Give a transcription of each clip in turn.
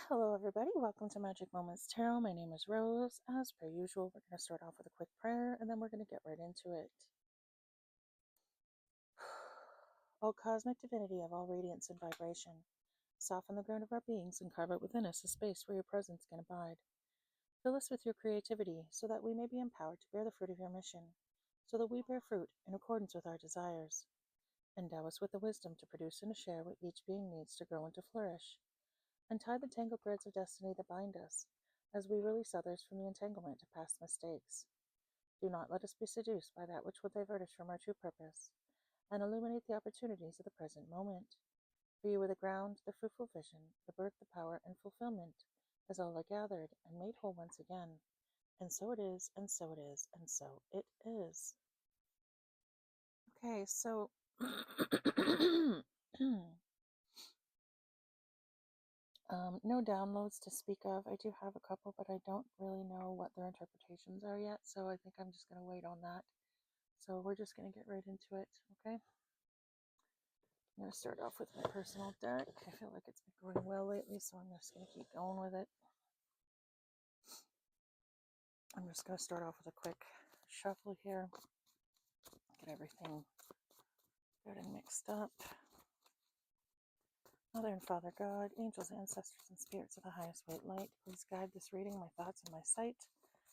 Hello, everybody. Welcome to Magic Moments Tarot. My name is Rose. As per usual, we're going to start off with a quick prayer and then we're going to get right into it. O cosmic divinity of all radiance and vibration, soften the ground of our beings and carve out within us a space where your presence can abide. Fill us with your creativity so that we may be empowered to bear the fruit of your mission, so that we bear fruit in accordance with our desires. Endow us with the wisdom to produce and to share what each being needs to grow and to flourish. Untie the tangled threads of destiny that bind us, as we release others from the entanglement of past mistakes. Do not let us be seduced by that which will divert us from our true purpose, and illuminate the opportunities of the present moment. For you are the ground, the fruitful vision, the birth, the power, and fulfillment, as all are gathered and made whole once again. And so it is, and so it is, and so it is. Okay, so no downloads to speak of. I do have a couple, but I don't really know what their interpretations are yet, so I think I'm just going to wait on that. So we're just going to get right into it, okay? I'm going to start off with my personal deck. I feel like it's been going well lately, so I'm just going to keep going with it. I'm just going to start off with a quick shuffle here. Get everything good and mixed up. Mother and Father God, angels, ancestors, and spirits of the highest white light, please guide this reading, my thoughts, and my sight,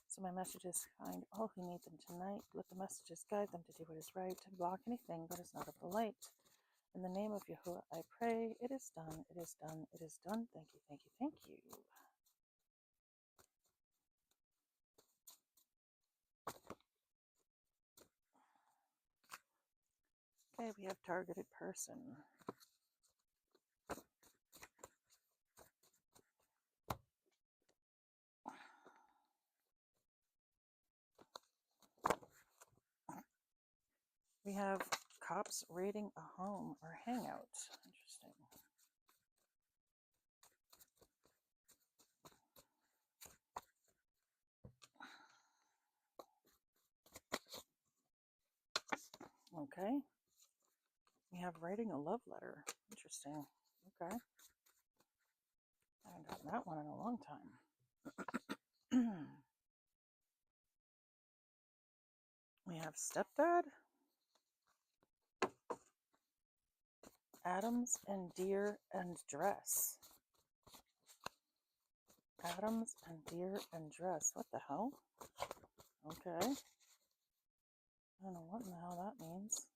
so my messages find all who need them tonight. Let the messages guide them to do what is right, and block anything that is not of the light. In the name of Yahuwah, I pray. It is done, it is done, it is done. Thank you, thank you, thank you. Okay, we have targeted person. We have cops raiding a home or hangout. Interesting. Okay. We have writing a love letter. Interesting. Okay. I haven't gotten that one in a long time. We have stepdad, Adams and deer and dress. Adams and deer and dress. What the hell? Okay. I don't know what in the hell that means.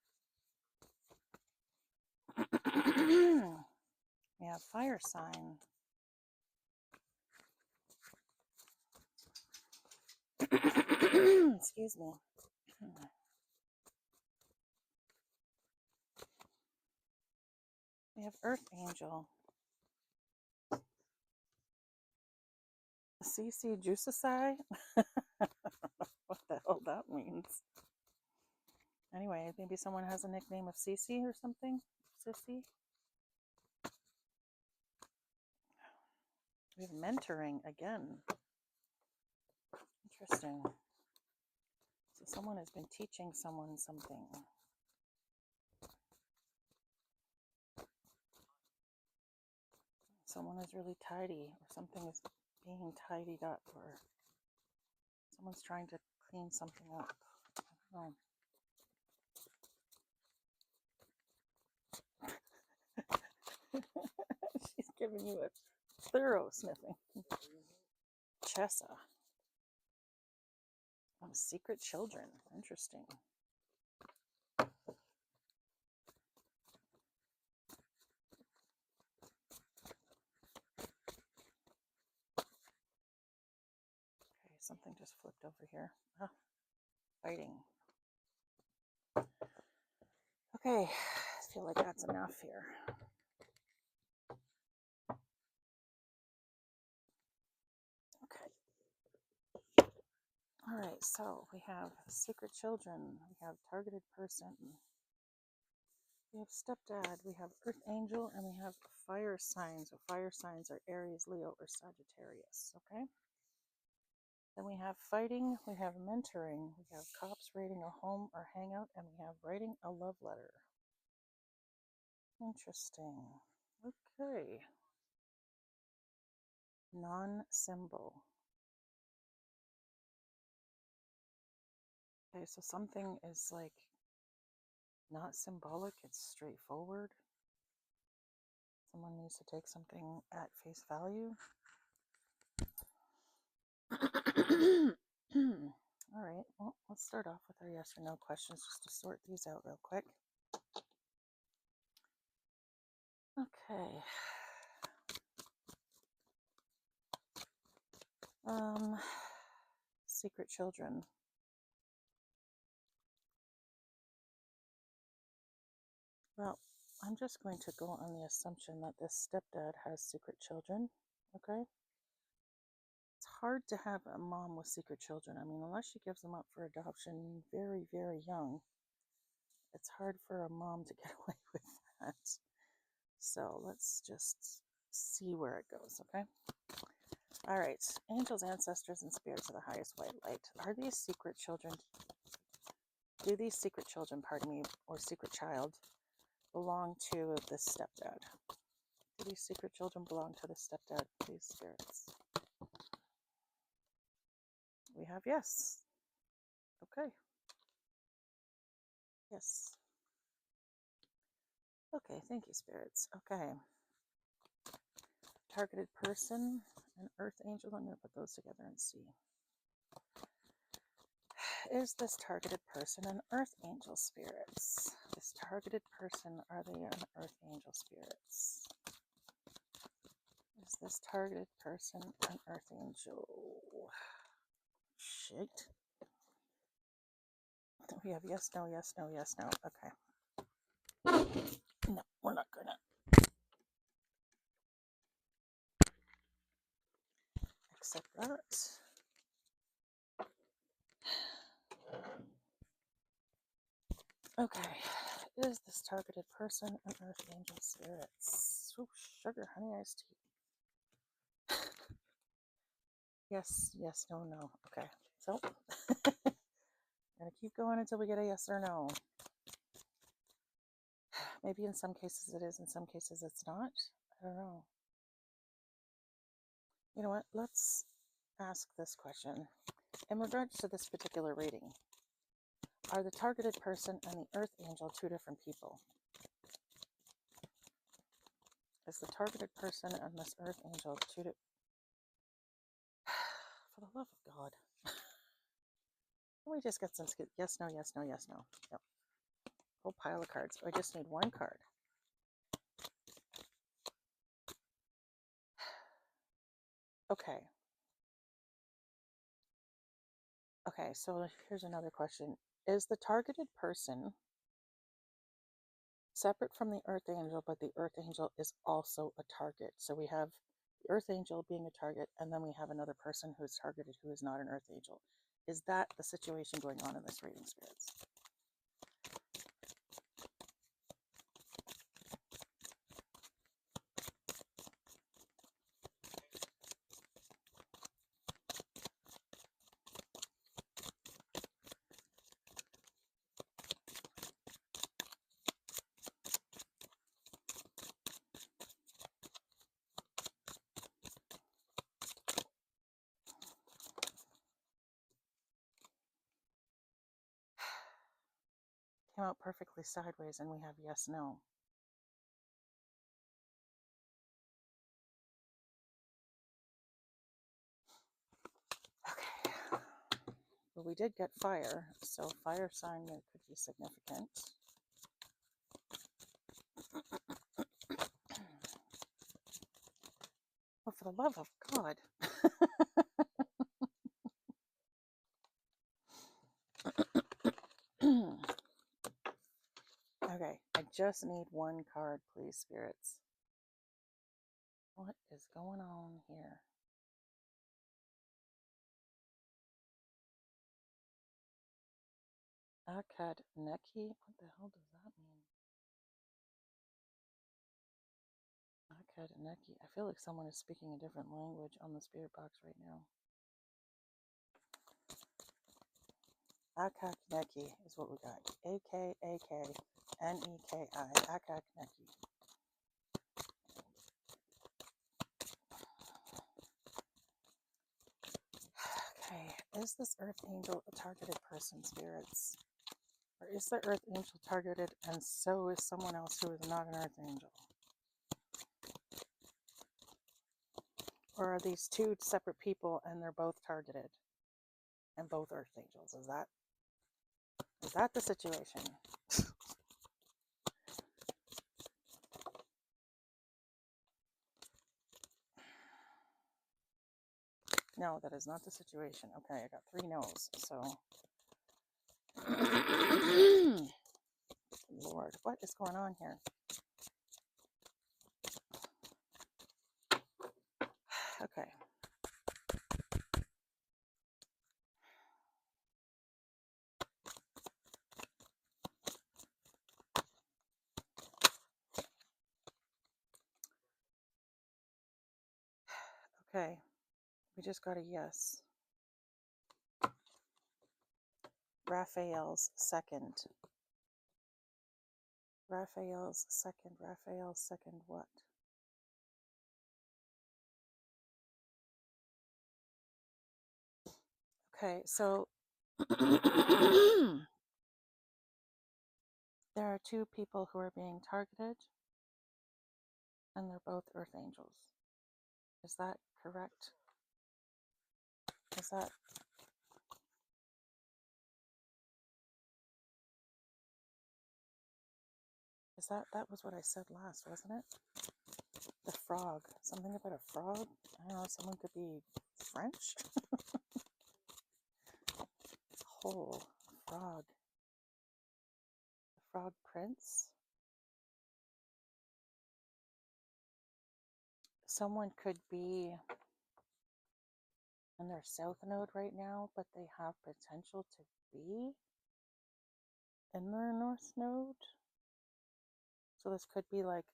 We have fire sign. Excuse me. We have earth angel. CC Juicify? What the hell that means. Anyway, maybe someone has a nickname of CC or something. Sissy. We have mentoring again. Interesting. So someone has been teaching someone something. Someone is really tidy, or something is being tidied up, or someone's trying to clean something up. I don't know. She's giving you a thorough sniffing. Chessa. Oh, secret children. Interesting. Okay, something just flipped over here. Ah, fighting. Okay, I feel like that's enough here. Okay. All right, so we have secret children, we have targeted person, we have stepdad, we have earth angel, and we have fire signs. So fire signs are Aries, Leo, or Sagittarius, okay? Then we have fighting, we have mentoring, we have cops raiding a home or hangout, and we have writing a love letter. Interesting. Okay. Non-symbol. Okay, so something is like not symbolic, it's straightforward. Someone needs to take something at face value. All right, well, let's start off with our yes or no questions just to sort these out real quick. Okay. Secret children. Well, I'm just going to go on the assumption that this stepdad has secret children, okay? It's hard to have a mom with secret children. I mean, unless she gives them up for adoption very, very young, it's hard for a mom to get away with that. So let's just see where it goes, okay? All right, angels, ancestors, and spirits of the highest white light. Are these secret children, do these secret children, pardon me, or secret child, belong to the stepdad? Do these secret children belong to the stepdad, these spirits? We have yes. Okay. Yes. Okay, thank you, spirits. Okay. Targeted person, an earth angel. I'm going to put those together and see. Is this targeted person an earth angel, spirits? This targeted person, are they an earth angel, spirits? Is this targeted person an earth angel? Shit. We have yes, no, yes, no, yes, no. Okay. No, we're not gonna accept that. Okay. Is this targeted person an earth angel, spirits? Ooh, sugar, honey, iced tea. Yes, yes, no, no. Okay. So, I'm going to keep going until we get a yes or no. Maybe in some cases it is, in some cases it's not. I don't know. You know what? Let's ask this question. In regards to this particular reading, are the targeted person and the earth angel two different people? Is the targeted person and this earth angel two different? For the love of God. We just got some yes, no, yes, no, yes, no. Yep. Whole pile of cards. I just need one card. Okay. Okay, so here's another question. Is the targeted person separate from the earth angel, but the earth angel is also a target? So we have the earth angel being a target, and then we have another person who's targeted who is not an earth angel. Is that the situation going on in this reading, spirits? Came out perfectly sideways, and we have yes, no. Okay. Well, we did get fire, so fire sign that could be significant. Oh, for the love of God. Okay, I just need one card, please, spirits. What is going on here? Akadneki? What the hell does that mean? Akadneki. I feel like someone is speaking a different language on the spirit box right now. Akakneki is what we got. A-K-A-K-N-E-K-I. Akakneki. is this Earth Angel a targeted person, spirits? Or is the Earth Angel targeted and so is someone else who is not an Earth Angel? Or are these two separate people and they're both targeted and both Earth Angels? Is that the situation? No, that is not the situation. Okay, I got 3 no's. So, Lord, what is going on here? Okay. Okay. We just got a yes. Raphael's second. Raphael's second what? Okay, so there are 2 people who are being targeted, and they're both Earth Angels. Is that correct? Is that that was what I said last, wasn't it? The frog. Something about a frog? I don't know, someone could be French? Whole frog. The Frog Prince? Someone could be in their south node right now, but they have potential to be in their north node. So this could be like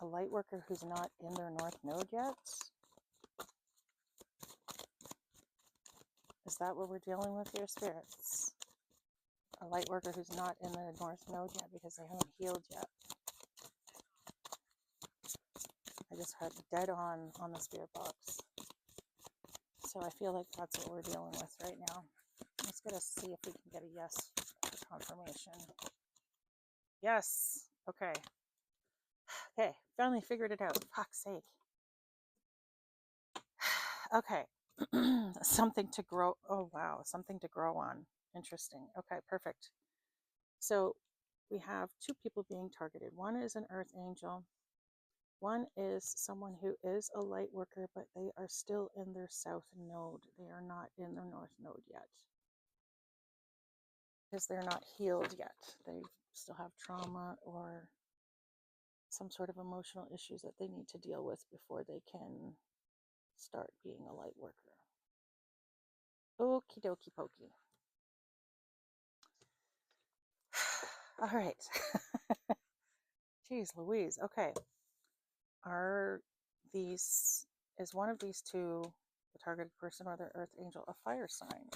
a light worker who's not in their north node yet. Is that what we're dealing with here, spirits? A light worker who's not in their north node yet because they haven't healed yet. I just had dead on the spirit box. So I feel like that's what we're dealing with right now. Let's get see if we can get a yes for confirmation. Yes. Okay. Okay. Finally figured it out. Fuck's sake. Okay. Something to grow. Oh, wow. Something to grow on. Interesting. Okay. Perfect. So we have 2 people being targeted. One is an Earth Angel. One is someone who is a light worker, but they are still in their south node. They are not in their north node yet. Because they're not healed yet. They still have trauma or some sort of emotional issues that they need to deal with before they can start being a light worker. Okie dokie pokey. All right. Jeez Louise. Okay. Is one of these 2, the targeted person or the Earth Angel, a fire sign?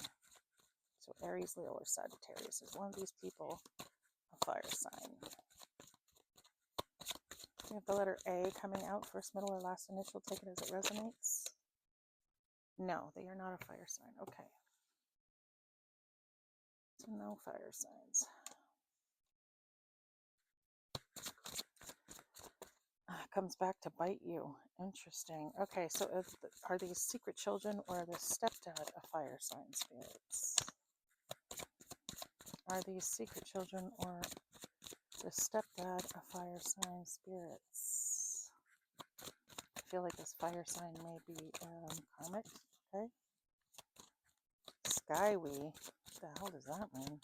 So Aries, Leo, or Sagittarius. Is one of these people a fire sign? We have the letter A coming out, first, middle, or last initial. Take it as it resonates. No, they are not a fire sign. Okay. So no fire signs. Comes back to bite you. Interesting. Okay, so are these secret children or the stepdad a fire sign, spirits? Are these secret children or the stepdad a fire sign, spirits? I feel like this fire sign may be karmic. Okay. Skywee. What the hell does that mean?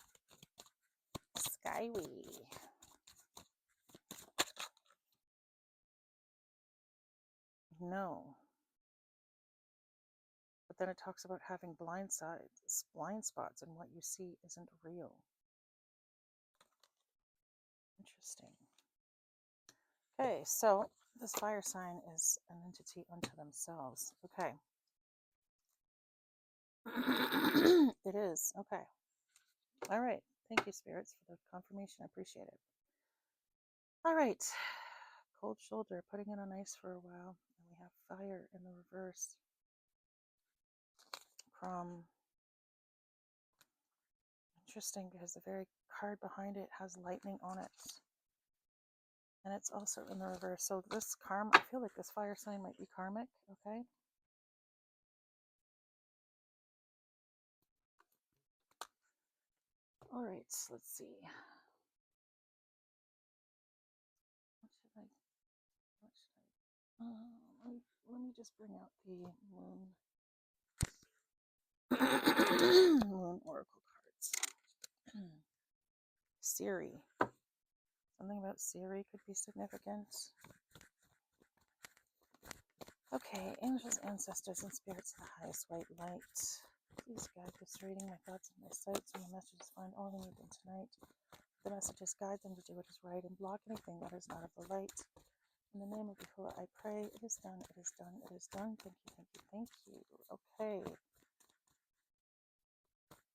Skywee. No. But then it talks about having blind spots, and what you see isn't real. Interesting. Okay, so this fire sign is an entity unto themselves. Okay. It is. Okay. All right. Thank you, spirits, for the confirmation. I appreciate it. All right. Cold shoulder, putting it on ice for a while. And we have fire in the reverse. From interesting, because the very card behind it has lightning on it. And it's also in the reverse. So this karma, I feel like this fire sign might be karmic, okay? All right, let's see. What should I, let me just bring out the moon, moon oracle cards. Siri. Something about Siri could be significant. Okay, angels, ancestors, and spirits of the highest white light. Please guide this reading, my thoughts and my sights, and my messages find all they need them tonight. The messages guide them to do what is right and block anything that is not of the light. In the name of Yahuwah, I pray. It is done, it is done, it is done. Thank you, thank you, thank you. Okay.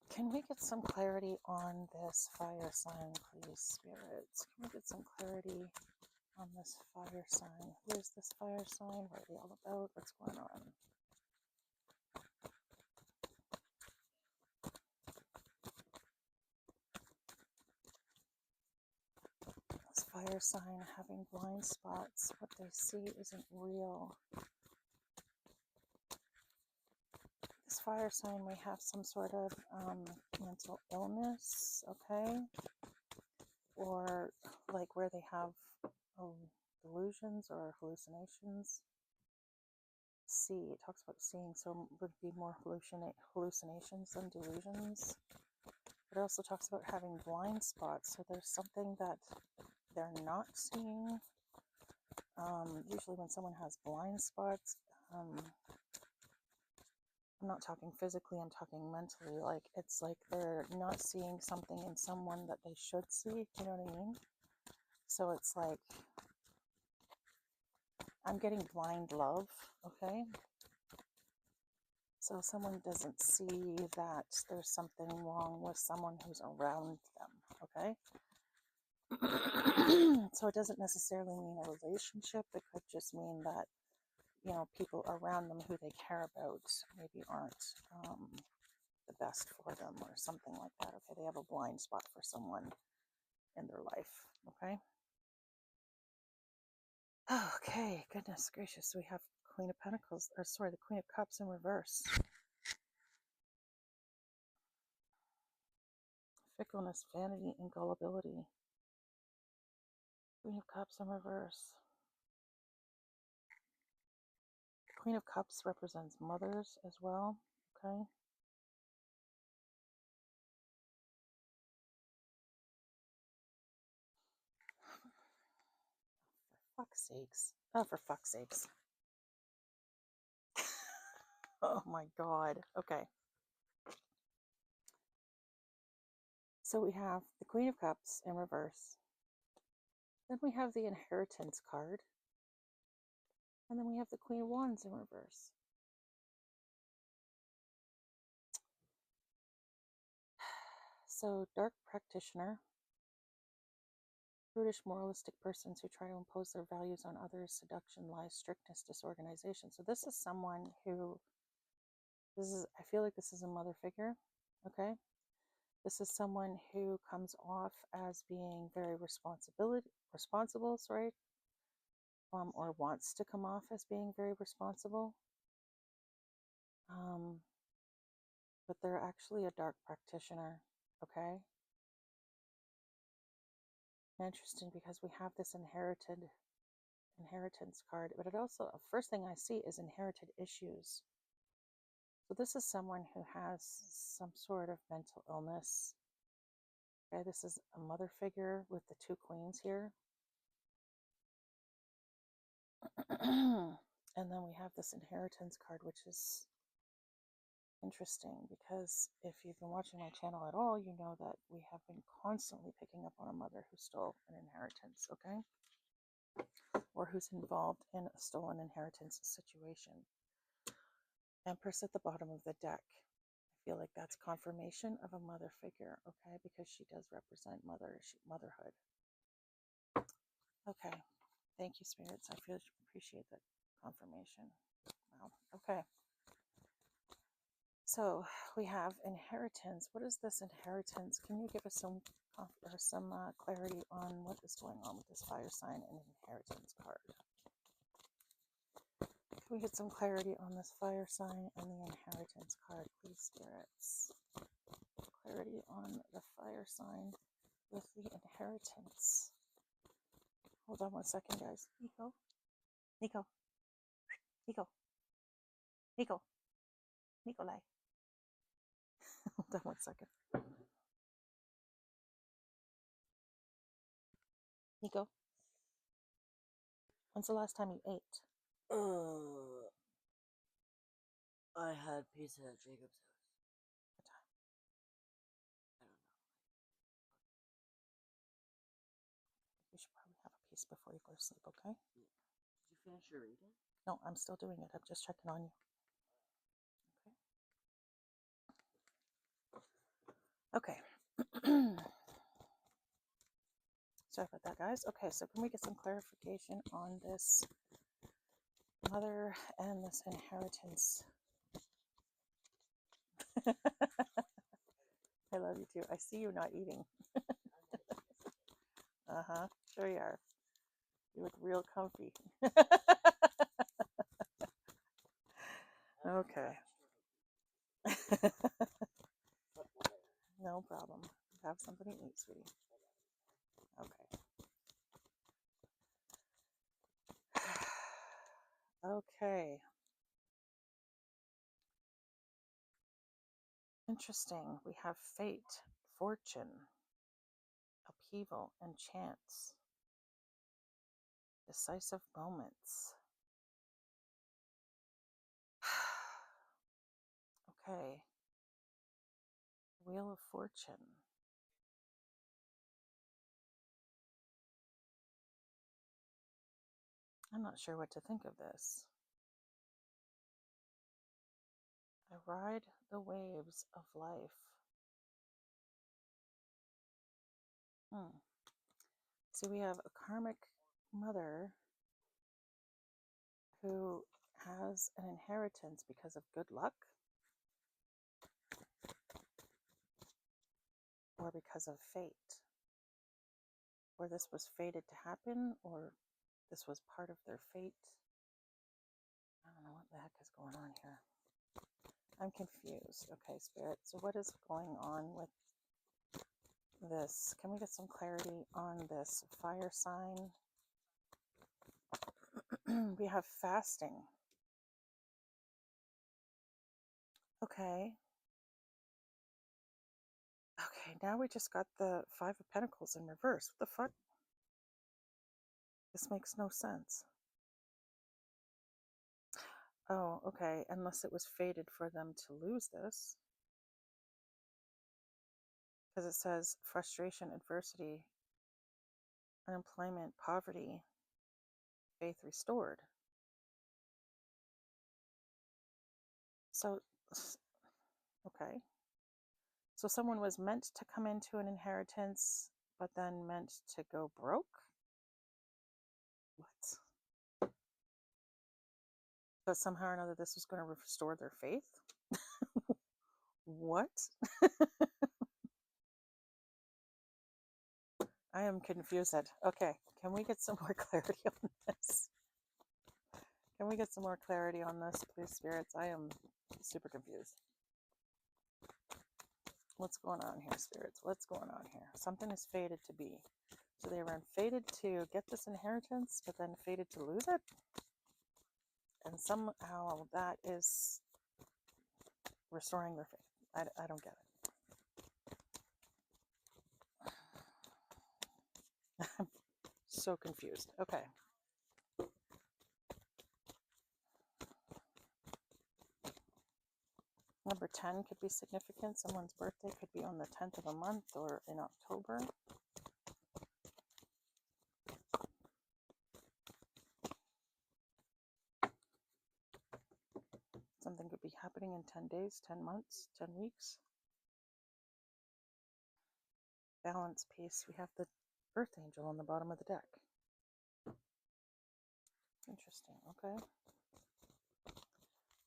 Can we get some clarity on this fire sign, please, spirits? Can we get some clarity on this fire sign? Who is this fire sign? What are they all about? What's going on? This fire sign having blind spots. What they see isn't real. This fire sign may have some sort of mental illness, okay? Or like where they have delusions or hallucinations. It talks about seeing, so it would be more hallucinations than delusions. It also talks about having blind spots, so there's something that they're not seeing. Usually when someone has blind spots, I'm not talking physically, I'm talking mentally. Like, it's like they're not seeing something in someone that they should see, you know what I mean? So it's like, I'm getting blind love, okay? So someone doesn't see that there's something wrong with someone who's around them, okay? So it doesn't necessarily mean a relationship. It could just mean that, you know, people around them who they care about maybe aren't the best for them or something like that, okay? They have a blind spot for someone in their life, okay? Okay, goodness gracious. We have Queen of Pentacles, or sorry, the Queen of Cups in reverse. Fickleness, vanity, and gullibility. Queen of Cups in reverse. Queen of Cups represents mothers as well, okay? For fuck's sakes. Oh, for fuck's sakes. Oh my god. Okay. So we have the Queen of Cups in reverse. Then we have the Inheritance card. And then we have the Queen of Wands in reverse. So, dark practitioner. Brutish moralistic persons who try to impose their values on others, seduction, lies, strictness, disorganization. So this is someone who, I feel like this is a mother figure, okay? This is someone who comes off as being very responsible, sorry, or wants to come off as being very responsible. But they're actually a dark practitioner, okay? Interesting, because we have this inheritance card, but it also, first thing I see is inherited issues. So this is someone who has some sort of mental illness. Okay, this is a mother figure with the two queens here. And then we have this inheritance card, which is interesting because if you've been watching my channel at all, you know that we have been constantly picking up on a mother who stole an inheritance, okay? Or who's involved in a stolen inheritance situation. Empress at the bottom of the deck. I feel like that's confirmation of a mother figure, okay? Because she does represent motherhood. Okay. Thank you, spirits. I appreciate that confirmation. Wow. Okay. So we have inheritance. What is this inheritance? Can you give us some clarity on what is going on with this fire sign and inheritance card? Can we get some clarity on this fire sign and the inheritance card, please, spirits? Clarity on the fire sign with the inheritance. Hold on one second, guys. Nico, Nico, Nico, Nico, Nikolai. Hold on one second. Nico, when's the last time you ate? I had pizza at Jacob's house. What time? I don't know. You should probably have a piece before you go to sleep, okay? Yeah. Did you finish your reading? No, I'm still doing it. I'm just checking on you. Okay. Okay. Sorry about that, guys. Okay, so can we get some clarification on this mother and this inheritance? I love you too. I see you not eating. Uh-huh. Sure you are. You look real comfy. Okay. No problem. Have something to eat, sweetie. Okay. Okay. Interesting. We have fate, fortune, upheaval, and chance. Decisive moments. Okay. Wheel of Fortune. I'm not sure what to think of this. I ride the waves of life. So we have a karmic mother who has an inheritance because of good luck or because of fate, or this was fated to happen, or this was part of their fate. I don't know what the heck is going on here. I'm confused. Okay, Spirit. So what is going on with this? Can we get some clarity on this fire sign? We have fasting. Okay. Okay, now we just got the Five of Pentacles in reverse. What the fuck? This makes no sense. Oh, okay. Unless it was fated for them to lose this. Because it says frustration, adversity, unemployment, poverty, faith restored. So, okay. So someone was meant to come into an inheritance, but then meant to go broke? What? But somehow or another this was going to restore their faith? What? I am confused. Okay, can we get some more clarity on this? Can we get some more clarity on this, please, spirits? I am super confused. What's going on here, spirits? What's going on here? Something is fated to be. So they were fated to get this inheritance, but then fated to lose it? And somehow that is restoring their faith. I don't get it. I'm so confused. Okay. Number 10 could be significant. Someone's birthday could be on the 10th of a month or in October. Something could be happening in 10 days, 10 months, 10 weeks. Balance piece. We have the Earth Angel on the bottom of the deck. Interesting. Okay.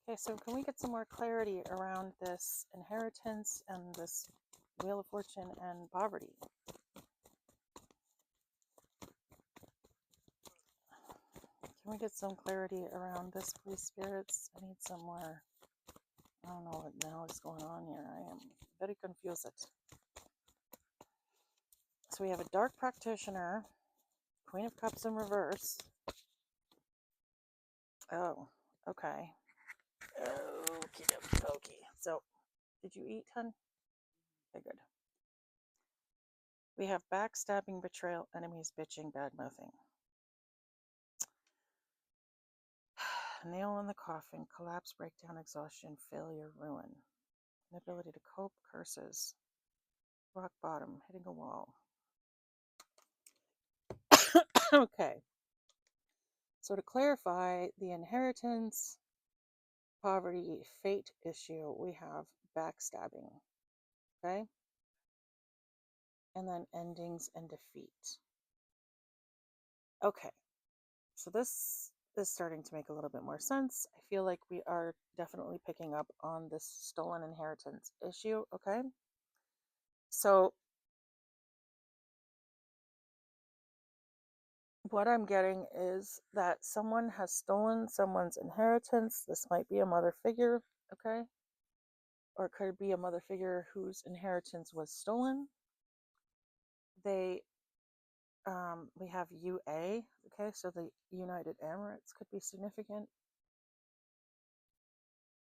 Okay, so can we get some more clarity around this inheritance and this Wheel of Fortune and poverty? Can we get some clarity around this, please, spirits? I need some more. I don't know what now is going on here. I am very confused. So we have a dark practitioner, Queen of Cups in reverse. Oh, okay. Okie dokie dokie. So, did you eat, hun? Okay, good. We have backstabbing, betrayal, enemies, bitching, bad mouthing. Nail in the coffin, collapse, breakdown, exhaustion, failure, ruin. Inability to cope, curses. Rock bottom, hitting a wall. Okay. So to clarify, the inheritance, poverty, fate issue, we have backstabbing. Okay? And then endings and defeat. Okay. So this is starting to make a little bit more sense. I feel like we are definitely picking up on this stolen inheritance issue. Okay? So what I'm getting is that someone has stolen someone's inheritance. This might be a mother figure, okay? Or it could be a mother figure whose inheritance was stolen. We have UA, okay? So the United Emirates could be significant.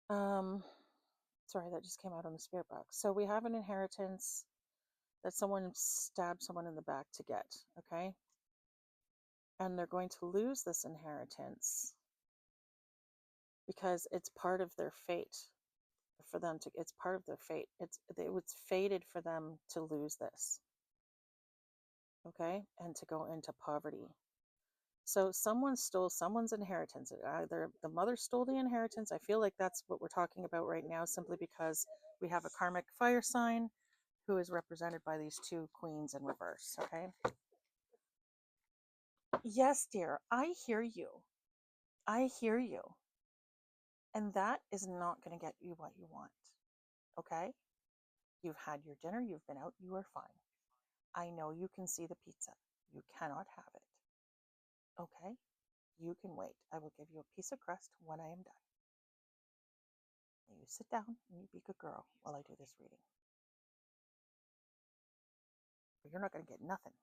Sorry, that just came out on the spirit box. So we have an inheritance that someone stabbed someone in the back to get, okay? And they're going to lose this inheritance because it's part of their fate for them to, it's part of their fate. It was fated for them to lose this, okay? And to go into poverty. So someone stole someone's inheritance. Either the mother stole the inheritance. I feel like that's what we're talking about right now, simply because we have a karmic fire sign who is represented by these two queens in reverse, okay? Yes, dear, I hear you. I hear you. And that is not going to get you what you want, okay? You've had your dinner, you've been out, you are fine. I know you can see the pizza. You cannot have it. Okay? You can wait. I will give you a piece of crust when I am done. Now you sit down and you be a good girl while I do this reading. But you're not going to get nothing.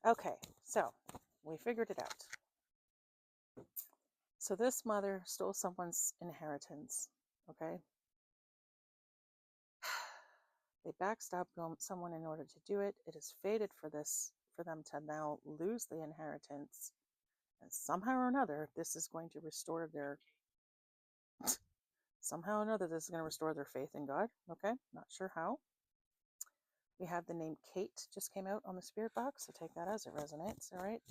Okay, so we figured it out. So this mother stole someone's inheritance, okay? They backstabbed someone in order to do it. It is fated for them to now lose the inheritance. And somehow or another, this is going to restore their somehow or another, this is going to restore their faith in God. Okay, not sure how. We have the name Kate just came out on the spirit box, so take that as it resonates. All right.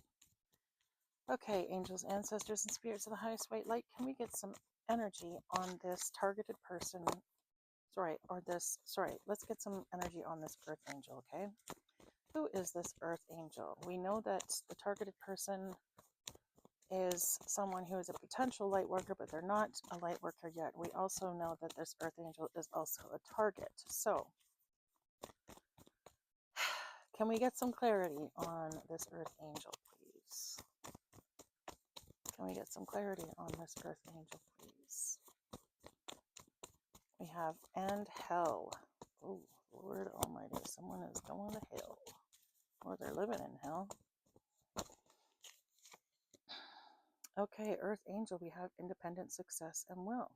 Okay, angels, ancestors, and spirits of the highest white light, can we get some energy on this targeted person? Let's get some energy on this earth angel, okay? Who is this earth angel? We know that the targeted person is someone who is a potential light worker, but they're not a light worker yet. We also know that this earth angel is also a target. So, can we get some clarity on this earth angel, please? Can we get some clarity on this earth angel, please? We have and hell. Oh, Lord Almighty, someone is going to hell. Or they're living in hell. Okay, earth angel, we have independence, success, and wealth.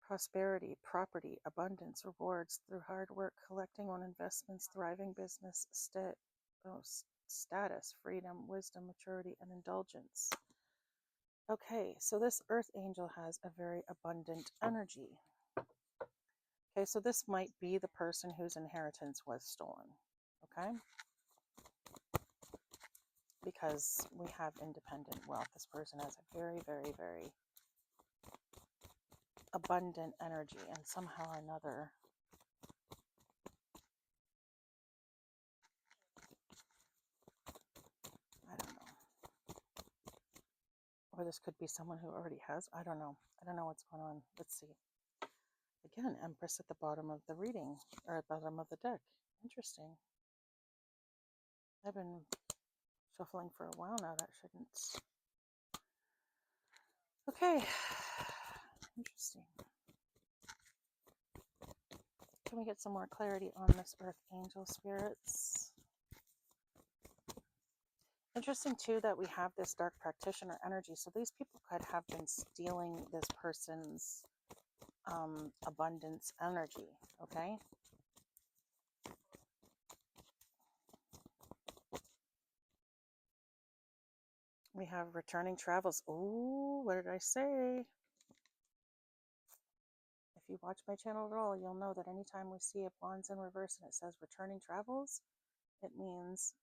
Prosperity, property, abundance, rewards through hard work, collecting on investments, thriving business, status, freedom, wisdom, maturity, and indulgence. Okay, so this earth angel has a very abundant energy. Okay, so this might be the person whose inheritance was stolen. Okay? Because we have independent wealth. This person has a very, very, very abundant energy, and somehow or another I don't know. Or this could be someone who already has. I don't know. I don't know what's going on. Let's see. Again, Empress at the bottom of the reading, or at the bottom of the deck. Interesting. I've been shuffling for a while now. That shouldn't. Okay. Interesting. Can we get some more clarity on this Earth Angel spirits? Interesting too that we have this dark practitioner energy. So these people could have been stealing this person's abundance energy. Okay. We have returning travels. Oh, what did I say? If you watch my channel at all, you'll know that anytime we see a wands in reverse and it says returning travels, it means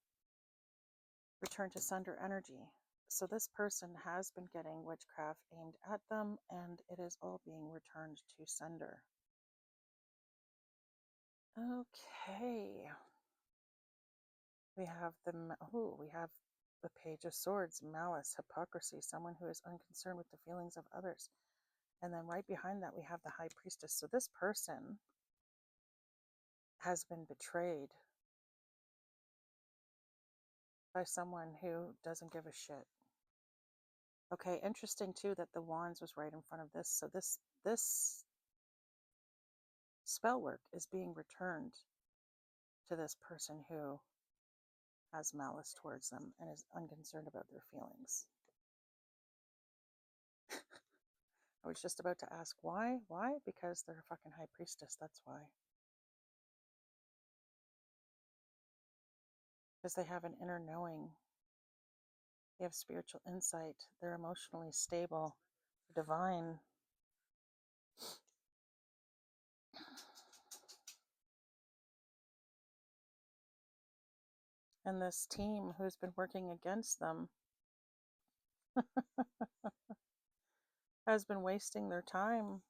return to sender energy. So this person has been getting witchcraft aimed at them, and it is all being returned to sender. Okay. We have the Page of Swords, malice, hypocrisy, someone who is unconcerned with the feelings of others. And then right behind that, we have the High Priestess. So this person has been betrayed by someone who doesn't give a shit. Okay, interesting too that the wands was right in front of this. So this spell work is being returned to this person who has malice towards them and is unconcerned about their feelings. I was just about to ask why. Why? Because they're a fucking high priestess. That's why. Because they have an inner knowing. They have spiritual insight. They're emotionally stable, divine. And this team who's been working against them has been wasting their time.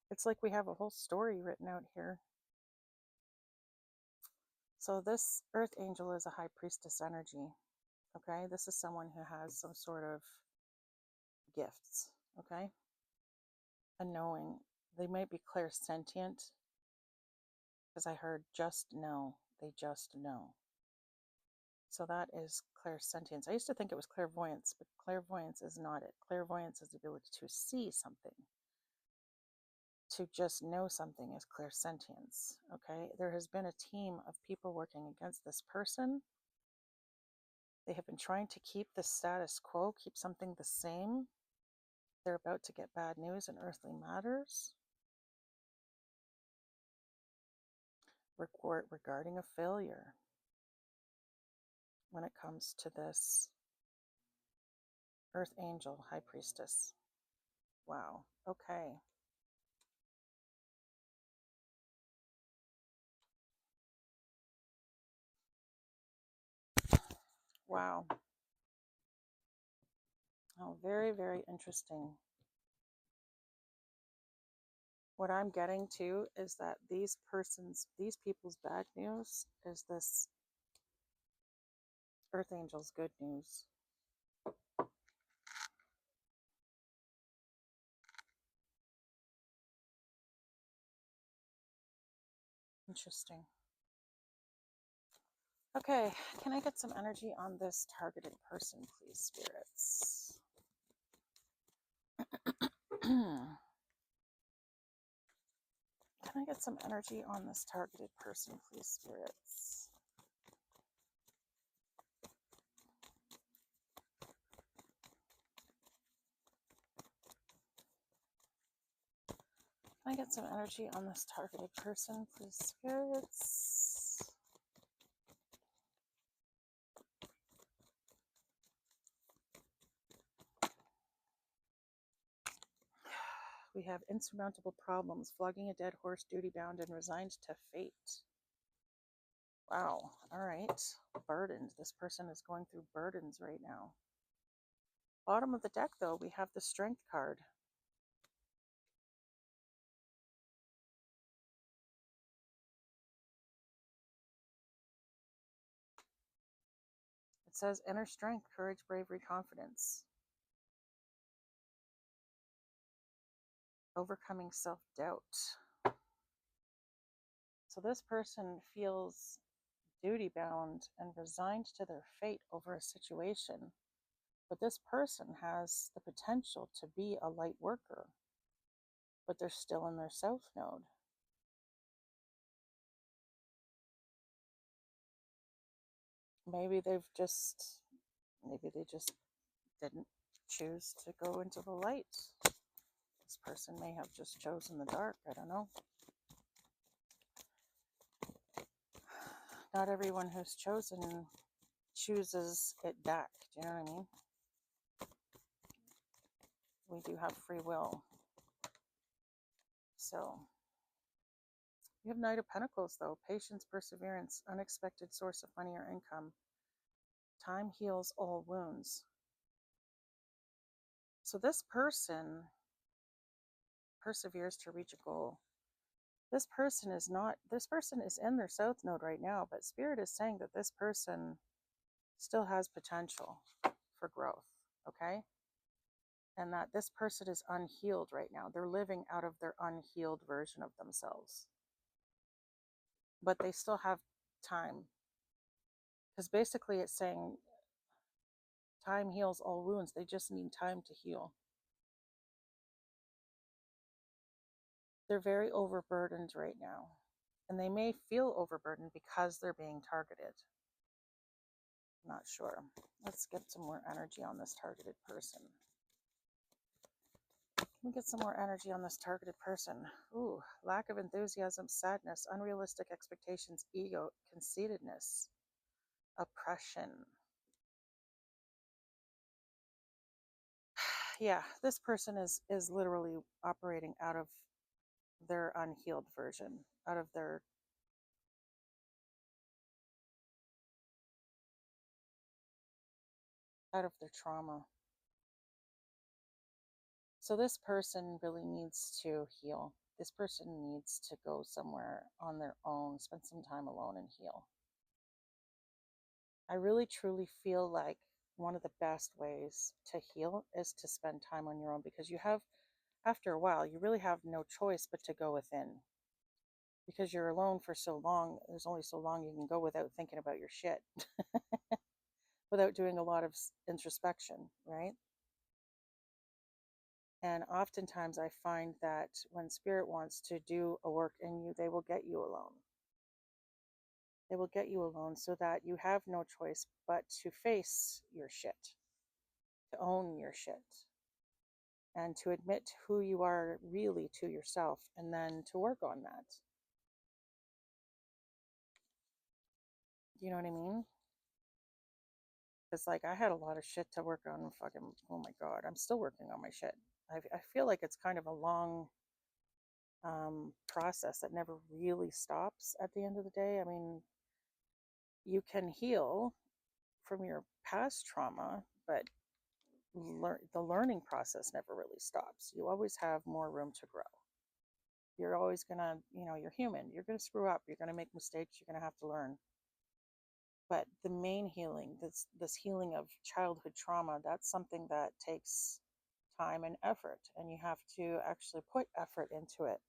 It's like we have a whole story written out here. So this Earth Angel is a high priestess energy. Okay, this is someone who has some sort of gifts. Okay, a knowing. They might be clairsentient, because I heard just know. They just know. So that is clairsentience. I used to think it was clairvoyance, but clairvoyance is not it. Clairvoyance is the ability to see something. To just know something is clairsentience. Okay, there has been a team of people working against this person. They have been trying to keep the status quo, keep something the same. They're about to get bad news in earthly matters regarding a failure when it comes to this Earth Angel, High Priestess. Wow. Okay. Wow. Oh, very, very interesting. What I'm getting to is that these people's bad news is this Earth Angel's good news. Interesting. Okay, can I get some energy on this targeted person, please, spirits? Can I get some energy on this targeted person, please, spirits? Can I get some energy on this targeted person, please, spirits? We have insurmountable problems, flogging a dead horse, duty-bound, and resigned to fate. Wow. All right. Burdened. This person is going through burdens right now. Bottom of the deck, though, we have the Strength card. It says inner strength, courage, bravery, confidence. overcoming self-doubt. So this person feels duty-bound and resigned to their fate over a situation. But this person has the potential to be a light worker, but they're still in their South node. Maybe they just didn't choose to go into the light. This person may have just chosen the dark. I don't know. Not everyone who's chosen chooses it back. Do you know what I mean? We do have free will. So, you have Knight of Pentacles, though. Patience, perseverance, unexpected source of money or income. Time heals all wounds. So this person perseveres to reach a goal. This person is in their South node right now, but Spirit is saying that this person still has potential for growth, okay? And that this person is unhealed right now. They're living out of their unhealed version of themselves. But they still have time. Because basically it's saying time heals all wounds. They just need time to heal. They're very overburdened right now. And they may feel overburdened because they're being targeted. Not sure. Let's get some more energy on this targeted person. Let me get some more energy on this targeted person. Ooh, lack of enthusiasm, sadness, unrealistic expectations, ego, conceitedness, oppression. Yeah, this person is literally operating out of their unhealed version, out of their trauma. So this person really needs to heal. This person needs to go somewhere on their own, spend some time alone and heal. I really truly feel like one of the best ways to heal is to spend time on your own, because you have, after a while, you really have no choice but to go within. Because you're alone for so long, there's only so long you can go without thinking about your shit. Without doing a lot of introspection, right? And oftentimes I find that when Spirit wants to do a work in you, they will get you alone. They will get you alone so that you have no choice but to face your shit, to own your shit, and to admit who you are really to yourself, and then to work on that. You know what I mean? It's like I had a lot of shit to work on. Fucking, oh my God, I'm still working on my shit. I feel like it's kind of a long process that never really stops at the end of the day. I mean, you can heal from your past trauma, but the learning process never really stops. You always have more room to grow. You're always gonna, you're human. You're gonna screw up. You're gonna make mistakes. You're gonna have to learn. But the main healing, this healing of childhood trauma, that's something that takes time and effort, and you have to actually put effort into it.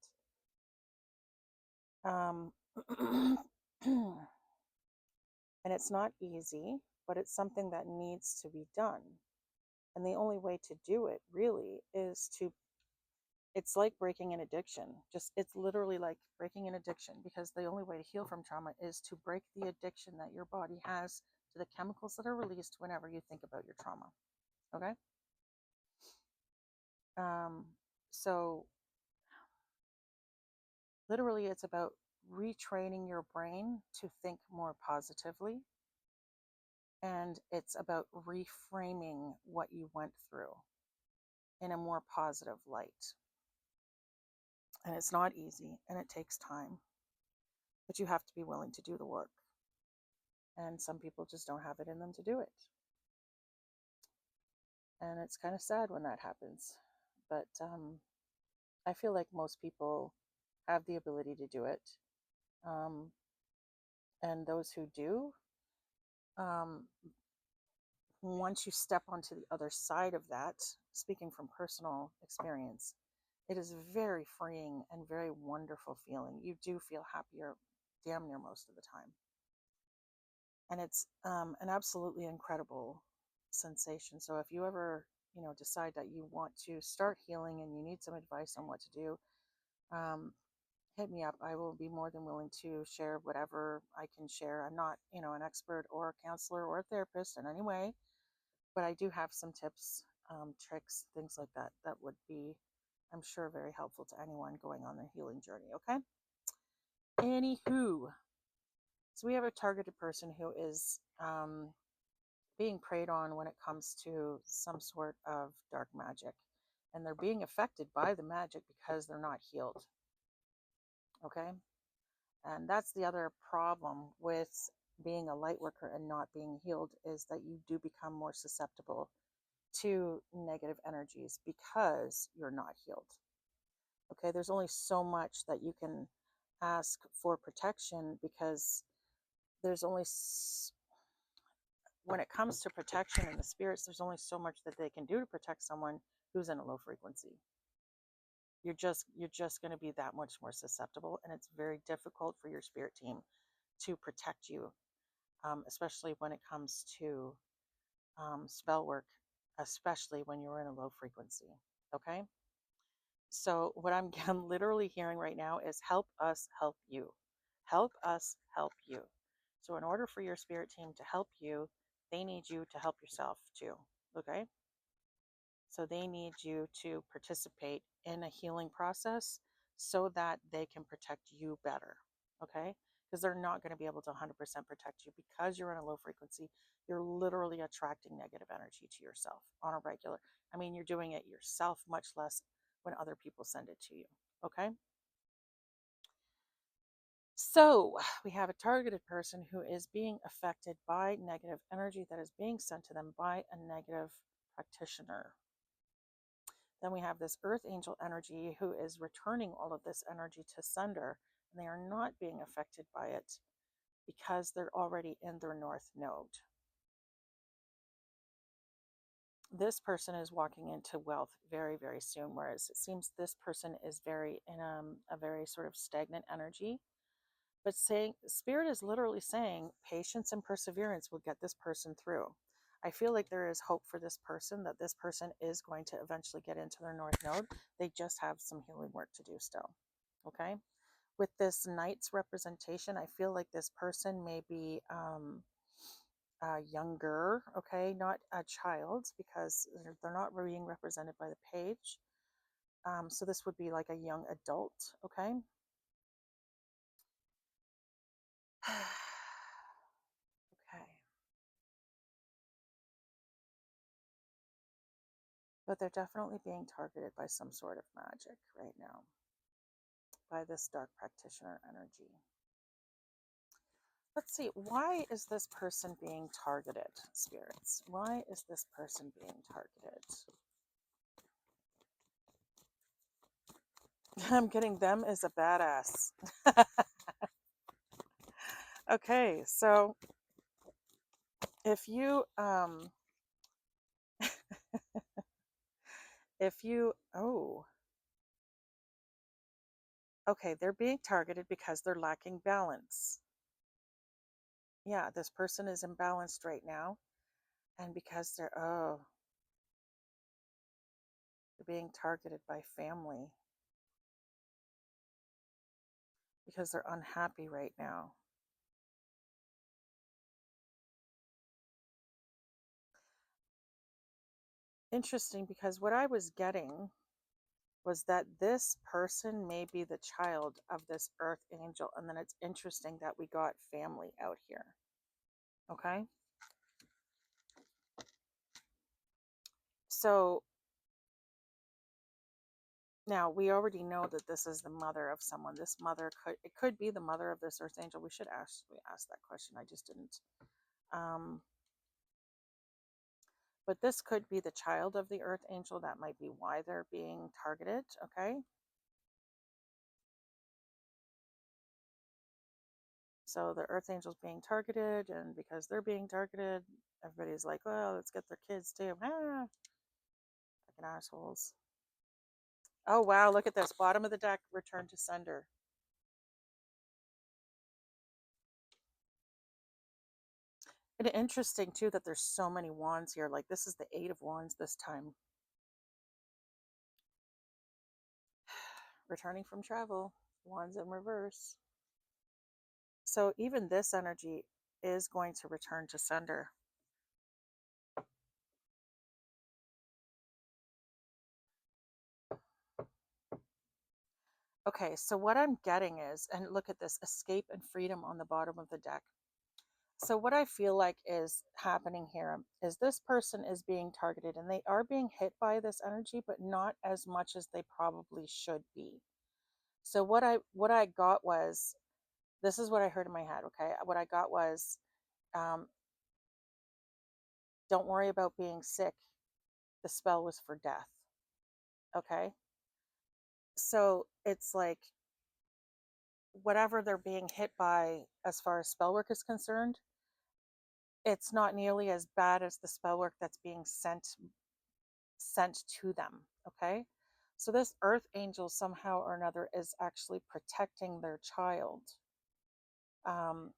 And it's not easy, but it's something that needs to be done. And the only way to do it really is it's like breaking an addiction. It's literally like breaking an addiction, because the only way to heal from trauma is to break the addiction that your body has to the chemicals that are released whenever you think about your trauma. Okay? So literally it's about retraining your brain to think more positively. And it's about reframing what you went through in a more positive light. And it's not easy, and it takes time, but you have to be willing to do the work. And some people just don't have it in them to do it. And it's kind of sad when that happens. But I feel like most people have the ability to do it. And those who do, once you step onto the other side of that, speaking from personal experience, It is very freeing and very wonderful feeling. You do feel happier damn near most of the time. And it's an absolutely incredible sensation. So if you ever, decide that you want to start healing and you need some advice on what to do, um, hit me up. I will be more than willing to share whatever I can share. I'm not, an expert or a counselor or a therapist in any way, but I do have some tips, tricks, things like that that would be, I'm sure, very helpful to anyone going on their healing journey. Okay. Anywho, so we have a targeted person who is being preyed on when it comes to some sort of dark magic, and they're being affected by the magic because they're not healed. Okay. And that's the other problem with being a light worker and not being healed, is that you do become more susceptible to negative energies because you're not healed. Okay, there's only so much that you can ask for protection, because there's only when it comes to protection and the spirits, there's only so much that they can do to protect someone who's in a low frequency. You're just going to be that much more susceptible, and it's very difficult for your spirit team to protect you, especially when it comes to spell work, especially when you're in a low frequency. Okay. So what I'm literally hearing right now is help us help you. Help us help you. So in order for your spirit team to help you, they need you to help yourself too. Okay? So they need you to participate in a healing process so that they can protect you better. Okay? Because they're not going to be able to 100% protect you because you're in a low frequency. You're literally attracting negative energy to yourself on a regular. I mean, you're doing it yourself, much less when other people send it to you. Okay? So we have a targeted person who is being affected by negative energy that is being sent to them by a negative practitioner. Then we have this earth angel energy who is returning all of this energy to sender, and they are not being affected by it because they're already in their north node. This person is walking into wealth very, very soon, whereas it seems this person is very in a very sort of stagnant energy. But saying, spirit is literally saying patience and perseverance will get this person through. I feel like there is hope for this person, that this person is going to eventually get into their north node. They just have some healing work to do still. Okay. With this knight's representation, I feel like this person may be younger, okay, not a child, because they're not being represented by the page. So this would be like a young adult, okay. Okay. But they're definitely being targeted by some sort of magic right now, by this dark practitioner energy. Let's see, why is this person being targeted, spirits? Why is this person being targeted? I'm getting them as a badass. Okay, so if you oh, okay, they're being targeted because they're lacking balance. Yeah, this person is imbalanced right now, and because they're being targeted by family because they're unhappy right now. Interesting, because what I was getting was that this person may be the child of this earth angel, and then it's interesting that we got family out here. Okay, so now we already know that this is the mother of someone. This mother could be the mother of this earth angel. We should ask that question. I just didn't. But this could be the child of the earth angel. That might be why they're being targeted. Okay. So the earth angels being targeted, and because they're being targeted, everybody's like, well, let's get their kids too. Fucking assholes. Oh, wow. Look at this. Bottom of the deck, return to sender. And interesting, too, that there's so many wands here. Like, this is the 8 of Wands this time. Returning from travel. Wands in reverse. So even this energy is going to return to sender. Okay, so what I'm getting is, and look at this, escape and freedom on the bottom of the deck. So what I feel like is happening here is this person is being targeted and they are being hit by this energy, but not as much as they probably should be. So what I got was, this is what I heard in my head, okay? What I got was, um, don't worry about being sick. The spell was for death. Okay? So it's like whatever they're being hit by as far as spell work is concerned, it's not nearly as bad as the spell work that's being sent to them. Okay, so this earth angel somehow or another is actually protecting their child, um,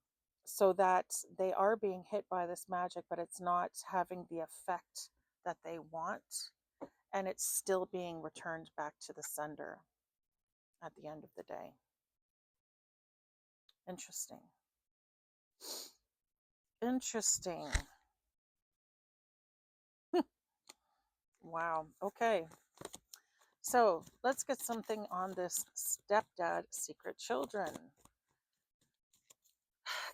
so that they are being hit by this magic, but it's not having the effect that they want, and it's still being returned back to the sender at the end of the day. Interesting. Interesting. Wow. Okay. So let's get something on this stepdad secret children.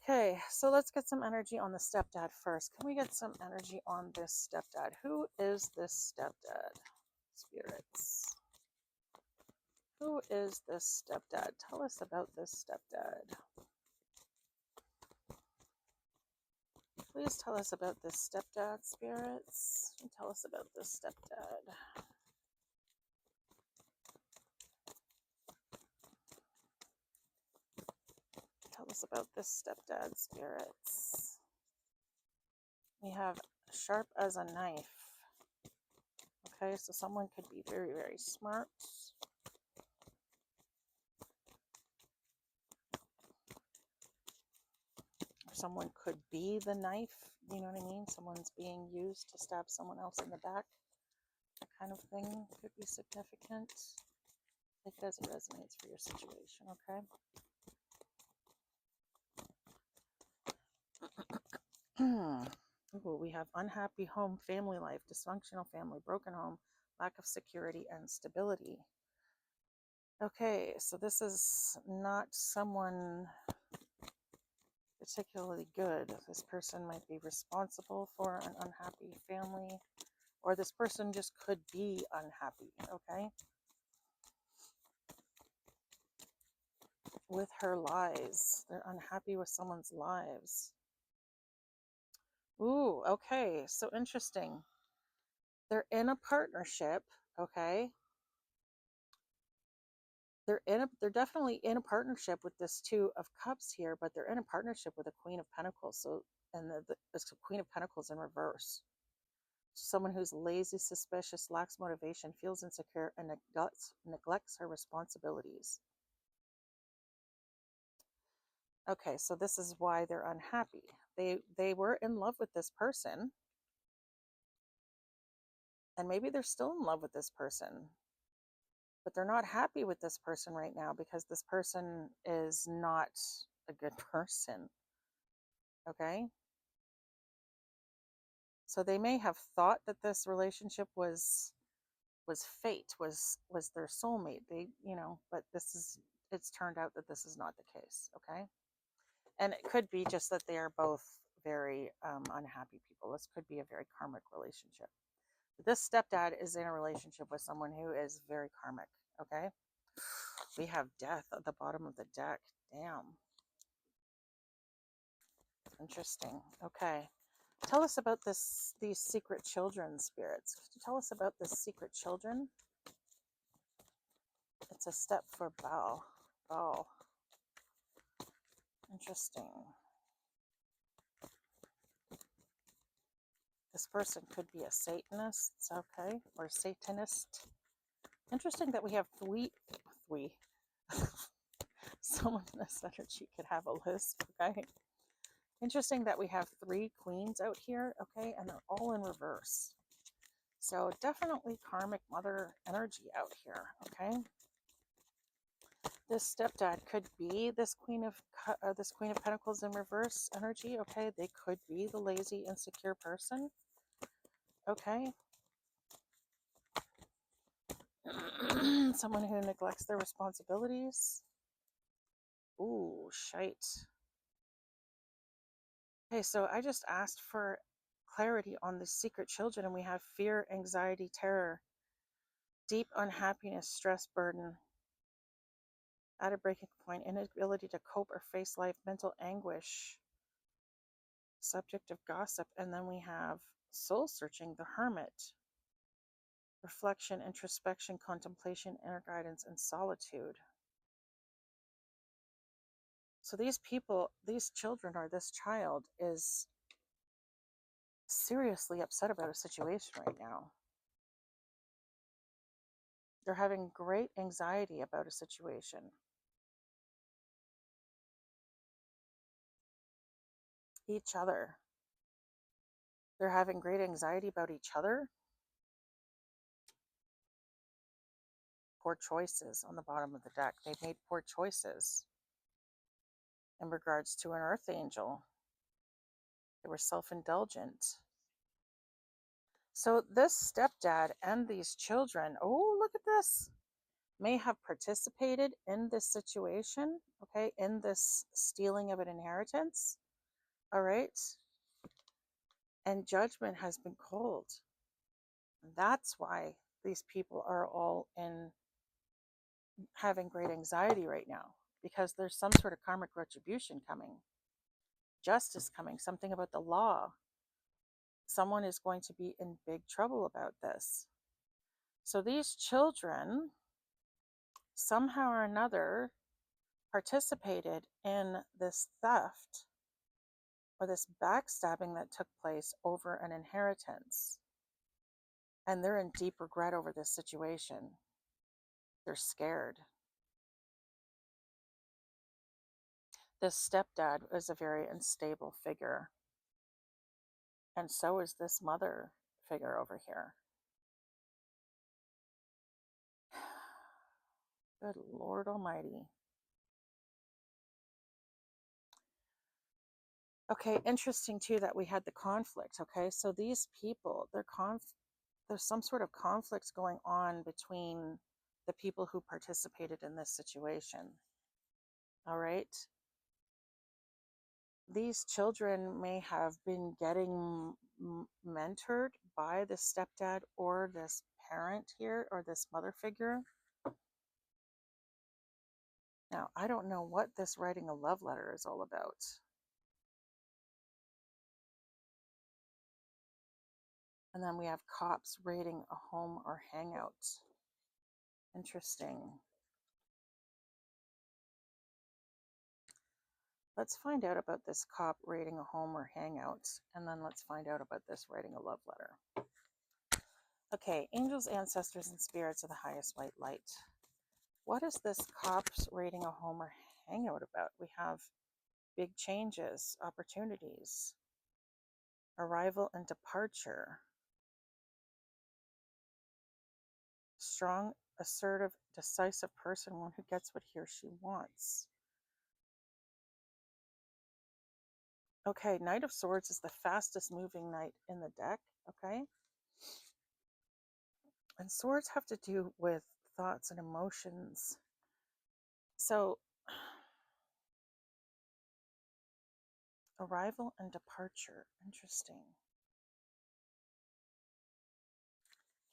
Okay, so let's get some energy on the stepdad first. Can we get some energy on this stepdad? Who is this stepdad? Spirits. Who is this stepdad? Tell us about this stepdad. Please tell us about this stepdad, spirits. Tell us about this stepdad. Tell us about this stepdad, spirits. We have sharp as a knife. Okay, so someone could be very, very smart. Or someone could be the knife, you know what I mean? Someone's being used to stab someone else in the back. That kind of thing could be significant. Take it as it resonates for your situation, okay? Ooh, we have unhappy home, family life, dysfunctional family, broken home, lack of security and stability. Okay, so this is not someone particularly good. This person might be responsible for an unhappy family, or this person just could be unhappy, okay? With her lies. They're unhappy with someone's lives. Ooh, okay, so interesting. They're in a partnership, okay? They're definitely in a partnership with this Two of Cups here, but they're in a partnership with a Queen of Pentacles. So, and the Queen of Pentacles in reverse. Someone who's lazy, suspicious, lacks motivation, feels insecure, and neglects her responsibilities. Okay, so this is why they're unhappy. They were in love with this person, and maybe they're still in love with this person, but they're not happy with this person right now because this person is not a good person. Okay, so they may have thought that this relationship was fate, was their soulmate. They, you know, but it's turned out that this is not the case. Okay, and it could be just that they are both very unhappy people. This could be a very karmic relationship. This stepdad is in a relationship with someone who is very karmic. Okay, we have death at the bottom of the deck. Damn, interesting. Okay, tell us about these secret children, spirits. Could you tell us about this secret children? It's a step for Baal. Baal. Interesting. This person could be a Satanist, okay, or Satanist. Interesting that we have three. Someone in this energy could have a lisp, okay? Interesting that we have 3 queens out here, okay, and they're all in reverse. So definitely karmic mother energy out here, okay? This stepdad could be this Queen of Pentacles in reverse energy, okay? They could be the lazy, insecure person, okay? Someone who neglects their responsibilities. Ooh, shite. Okay, so I just asked for clarity on the secret children, and we have fear, anxiety, terror, deep unhappiness, stress, burden, at a breaking point, inability to cope or face life, mental anguish, subject of gossip, and then we have soul searching, the hermit, reflection, introspection, contemplation, inner guidance, and solitude. So these people, these children, or this child is seriously upset about a situation right now. They're having great anxiety about a situation. Each other. They're having great anxiety about each other. Poor choices on the bottom of the deck. They've made poor choices in regards to an earth angel. They were self-indulgent. So this stepdad and these children, oh, look at this, may have participated in this situation, okay, in this stealing of an inheritance, all right? And judgment has been called. That's why these people are all in having great anxiety right now, because there's some sort of karmic retribution coming, justice coming, something about the law. Someone is going to be in big trouble about this. So these children, somehow or another, participated in this theft or this backstabbing that took place over an inheritance. And they're in deep regret over this situation. They're scared. This stepdad is a very unstable figure. And so is this mother figure over here. Good Lord Almighty. Okay, interesting too that we had the conflict. Okay, so these people, there's some sort of conflict going on between the people who participated in this situation. All right. These children may have been getting mentored by the stepdad or this parent here or this mother figure. Now, I don't know what this writing a love letter is all about. And then we have cops raiding a home or hangout. Interesting. Let's find out about this cop raiding a home or hangout, and then let's find out about this writing a love letter. Okay, angels, ancestors, and spirits of the highest white light. What is this cops raiding a home or hangout about? We have big changes, opportunities, arrival and departure, strong, assertive, decisive person, one who gets what he or she wants. Okay, Knight of Swords is the fastest moving knight in the deck, okay? And swords have to do with thoughts and emotions. So, arrival and departure, interesting.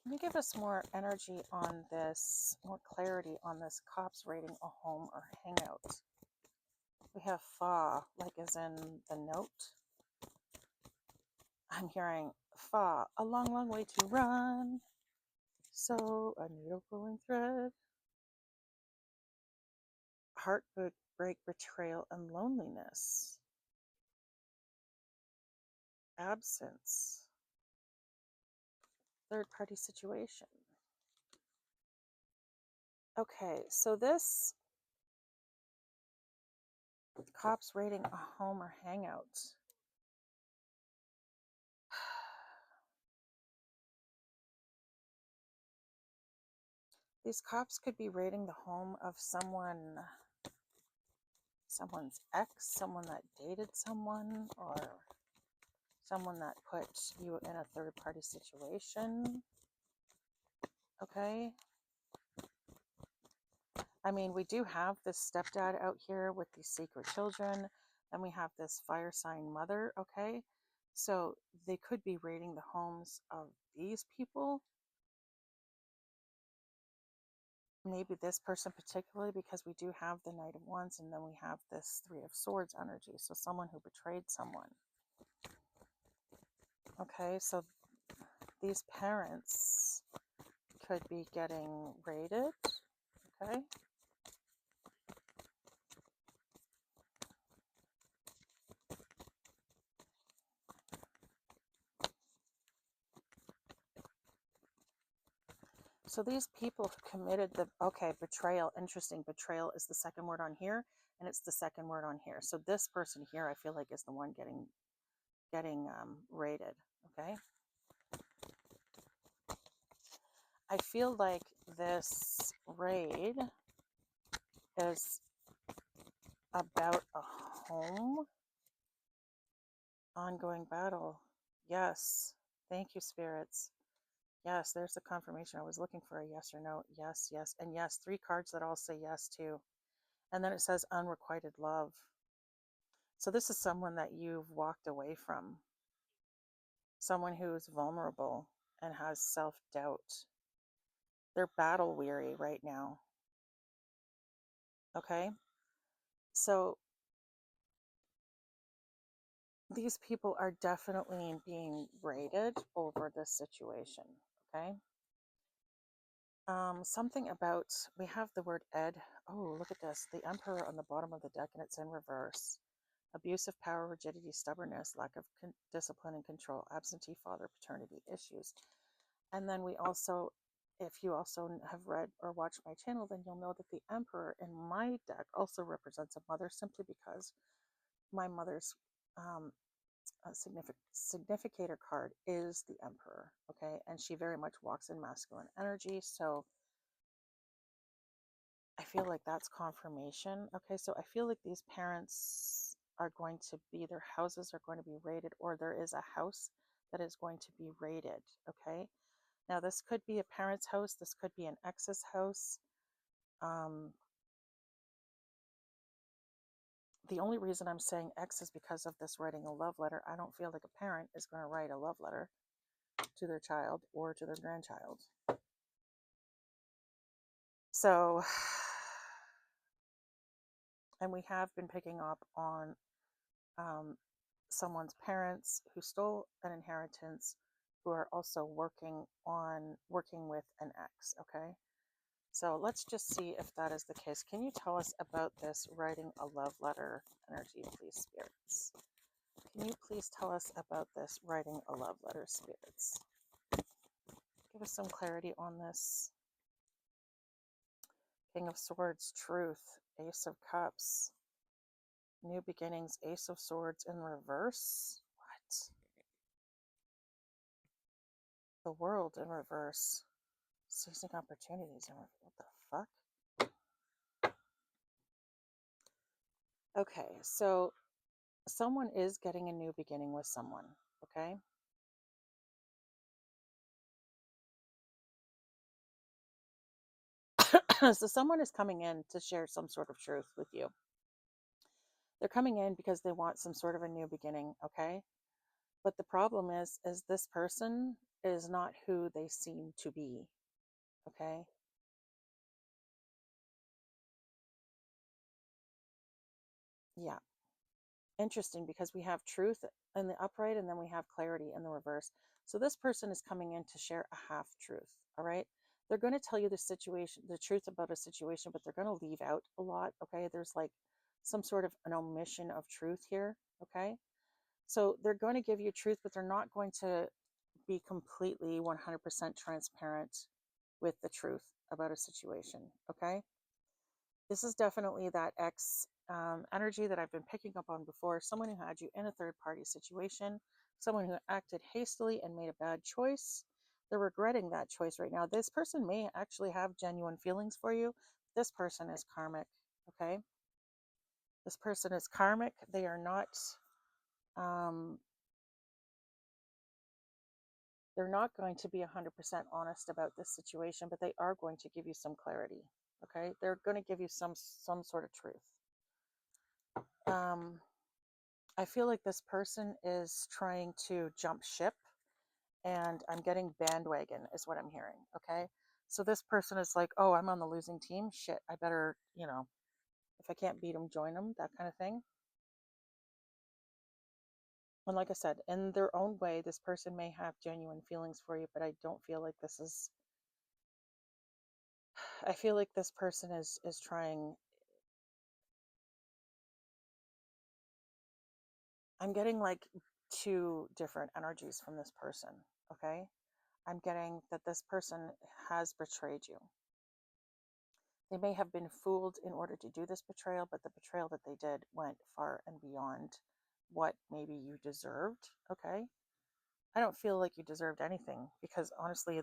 Can you give us more energy on this, more clarity on this cops raiding a home or hangout? We have fa, like as in the note. I'm hearing fa, a long, long way to run. So, a needle pulling thread. Heartbreak, betrayal, and loneliness. Absence. Third party situation. Okay, so this cops raiding a home or hangout. These cops could be raiding the home of someone's ex, someone that dated someone, or someone that put you in a third-party situation. Okay. I mean, we do have this stepdad out here with these secret children, and we have this fire sign mother. Okay. So they could be raiding the homes of these people. Maybe this person particularly, because we do have the Knight of Wands, and then we have this Three of Swords energy. So someone who betrayed someone. Okay, so these parents could be getting raided. Okay. So these people who committed the, okay, betrayal, interesting. Betrayal is the second word on here, and it's the second word on here. So this person here, I feel like, is the one getting raided. Okay. I feel like this raid is about a home. Ongoing battle. Yes. Thank you, spirits. Yes, there's the confirmation. I was looking for a yes or no. Yes, yes, and yes. 3 cards that all say yes too. And then it says unrequited love. So this is someone that you've walked away from. Someone who is vulnerable and has self-doubt. They're battle weary right now. Okay? So these people are definitely being raided over this situation. Okay? Something about, we have the word Ed. Oh, look at this. The Emperor on the bottom of the deck, and it's in reverse. Abuse of power, rigidity, stubbornness, lack of discipline and control, absentee father, paternity issues. And then we also, if you also have read or watched my channel, then you'll know that the Emperor in my deck also represents a mother, simply because my mother's significator card is the Emperor. Okay, and she very much walks in masculine energy. So I feel like that's confirmation. Okay, so I feel like these parents are going to be, their houses are going to be raided, or there is a house that is going to be raided. Okay, now this could be a parent's house, this could be an ex's house. The only reason I'm saying ex is because of this writing a love letter. I don't feel like a parent is going to write a love letter to their child or to their grandchild. So, and we have been picking up on someone's parents who stole an inheritance, who are also working with an ex. Okay, so let's just see if that is the case. Can you tell us about this writing a love letter energy, please, spirits? Can you please tell us about this writing a love letter, spirits? Give us some clarity on this. King of Swords, truth, Ace of Cups, new beginnings, Ace of Swords in reverse. What? The World in reverse, seizing opportunities in reverse. What the fuck? Okay, so someone is getting a new beginning with someone. Okay. So someone is coming in to share some sort of truth with you. They're coming in because they want some sort of a new beginning. Okay. But the problem is this person is not who they seem to be. Okay. Yeah. Interesting, because we have truth in the upright, and then we have clarity in the reverse. So this person is coming in to share a half truth. All right. They're going to tell you the truth about a situation, but they're going to leave out a lot. Okay. There's like some sort of an omission of truth here. Okay. So they're going to give you truth, but they're not going to be completely 100% transparent with the truth. about a situation, okay? This is definitely that ex energy that I've been picking up on before. Someone who had you in a third party situation, someone who acted hastily and made a bad choice. They're regretting that choice right now. This person may actually have genuine feelings for you. This person is karmic, okay? This person is karmic. They are not, um, they're not going to be 100% honest about this situation, but they are going to give you some clarity, okay? They're going to give you some sort of truth. I feel like this person is trying to jump ship, and I'm getting bandwagon is what I'm hearing, okay? So this person is like, oh, I'm on the losing team. Shit, I better, if I can't beat them, join them, that kind of thing. And like I said, in their own way, this person may have genuine feelings for you, but I don't feel like this is, I feel like this person is trying. I'm getting like two different energies from this person, okay? I'm getting that this person has betrayed you. They may have been fooled in order to do this betrayal, but the betrayal that they did went far and beyond what maybe you deserved, okay? I don't feel like you deserved anything because honestly,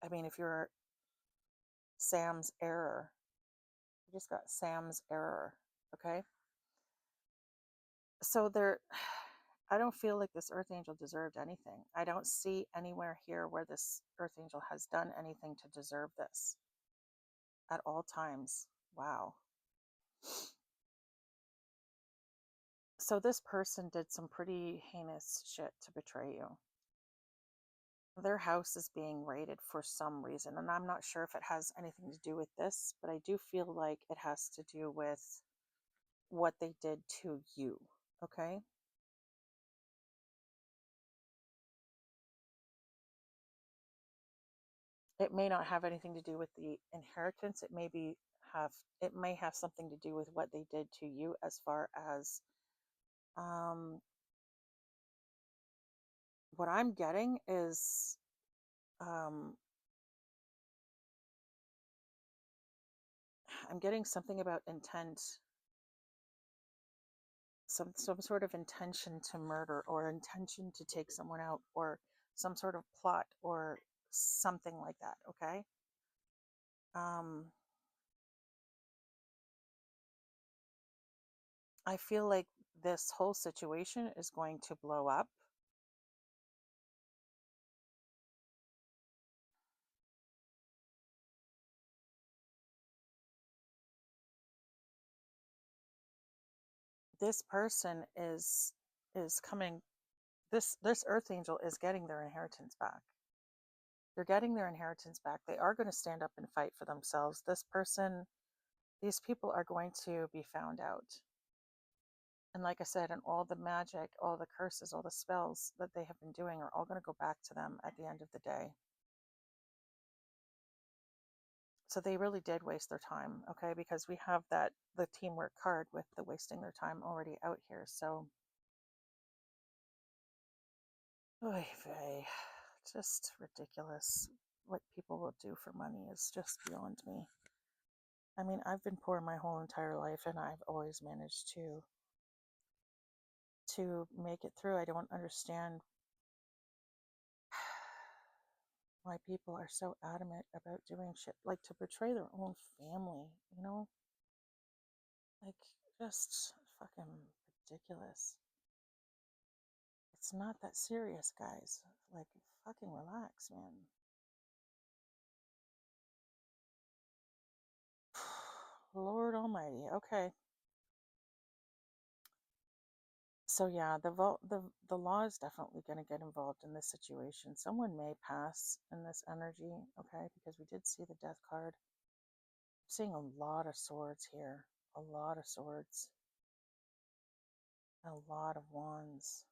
I mean, if you're Sam's error, you just got Sam's error, okay? So there, I don't feel like this earth angel deserved anything. I don't see anywhere here where this earth angel has done anything to deserve this at all times. Wow. So this person did some pretty heinous shit to betray you. Their house is being raided for some reason, and I'm not sure if it has anything to do with this, but I do feel like it has to do with what they did to you, okay? It may not have anything to do with the inheritance. Have it may have something to do with what they did to you as far as um what I'm getting is um I'm getting something about intent, some sort of intention to murder or intention to take someone out or some sort of plot or something like that, okay? um I feel like this whole situation is going to blow up. This person is coming, this earth angel is getting their inheritance back. They're getting their inheritance back. They are going to stand up and fight for themselves. This person, these people are going to be found out. And like I said, and all the magic, all the curses, all the spells that they have been doing are all going to go back to them at the end of the day. So they really did waste their time, okay? Because we have the teamwork card with the wasting their time already out here. So, oy vey, just ridiculous. What people will do for money is just beyond me. I mean, I've been poor my whole entire life, and I've always managed to make it through. I don't understand why people are so adamant about doing shit like to betray their own family, you know? Like, just fucking ridiculous. It's not that serious, guys. Like, fucking relax, man. Lord Almighty. Okay. So yeah, the law is definitely going to get involved in this situation. Someone may pass in this energy, okay? Because we did see the death card. I'm seeing a lot of swords here. A lot of swords. A lot of wands.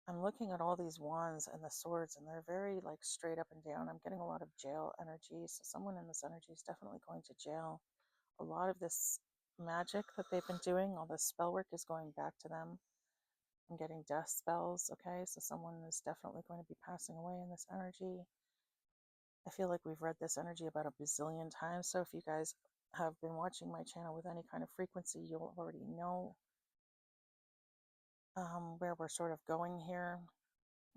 I'm looking at all these wands and the swords, and they're very like straight up and down. I'm getting a lot of jail energy. So someone in this energy is definitely going to jail. A lot of this magic that they've been doing, all this spell work is going back to them. I'm getting death spells, okay? So someone is definitely going to be passing away in this energy. I feel like we've read this energy about a bazillion times. So if you guys have been watching my channel with any kind of frequency, you'll already know where we're sort of going here.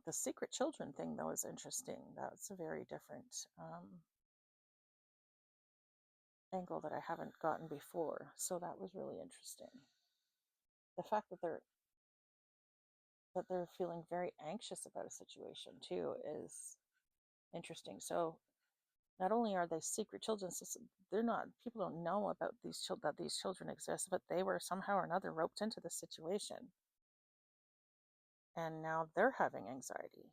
The secret children thing, though, is interesting. That's a very different angle that I haven't gotten before. So that was really interesting. The fact that they're feeling very anxious about a situation too is interesting. So not only are they secret children, they're not, people don't know about these children, that these children exist, but they were somehow or another roped into the situation, and now they're having anxiety.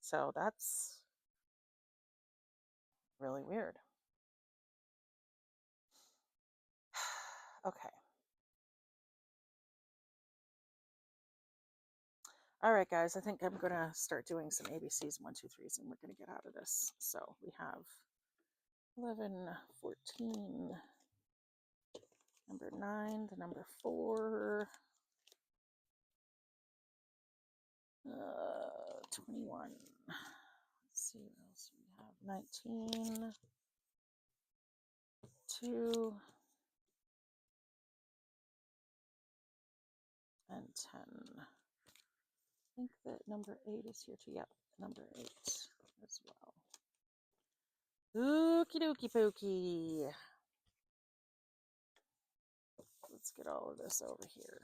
So that's really weird. Okay. All right, guys, I think I'm going to start doing some ABCs, 1, 2, 3s, and we're going to get out of this. So we have 11, 14, number 9, the number 4, 21. Let's see what else we have. 19, 2, and 10. I think that number 8 is here too. Yep, number 8 as well. Okie dokie pokey. Let's get all of this over here.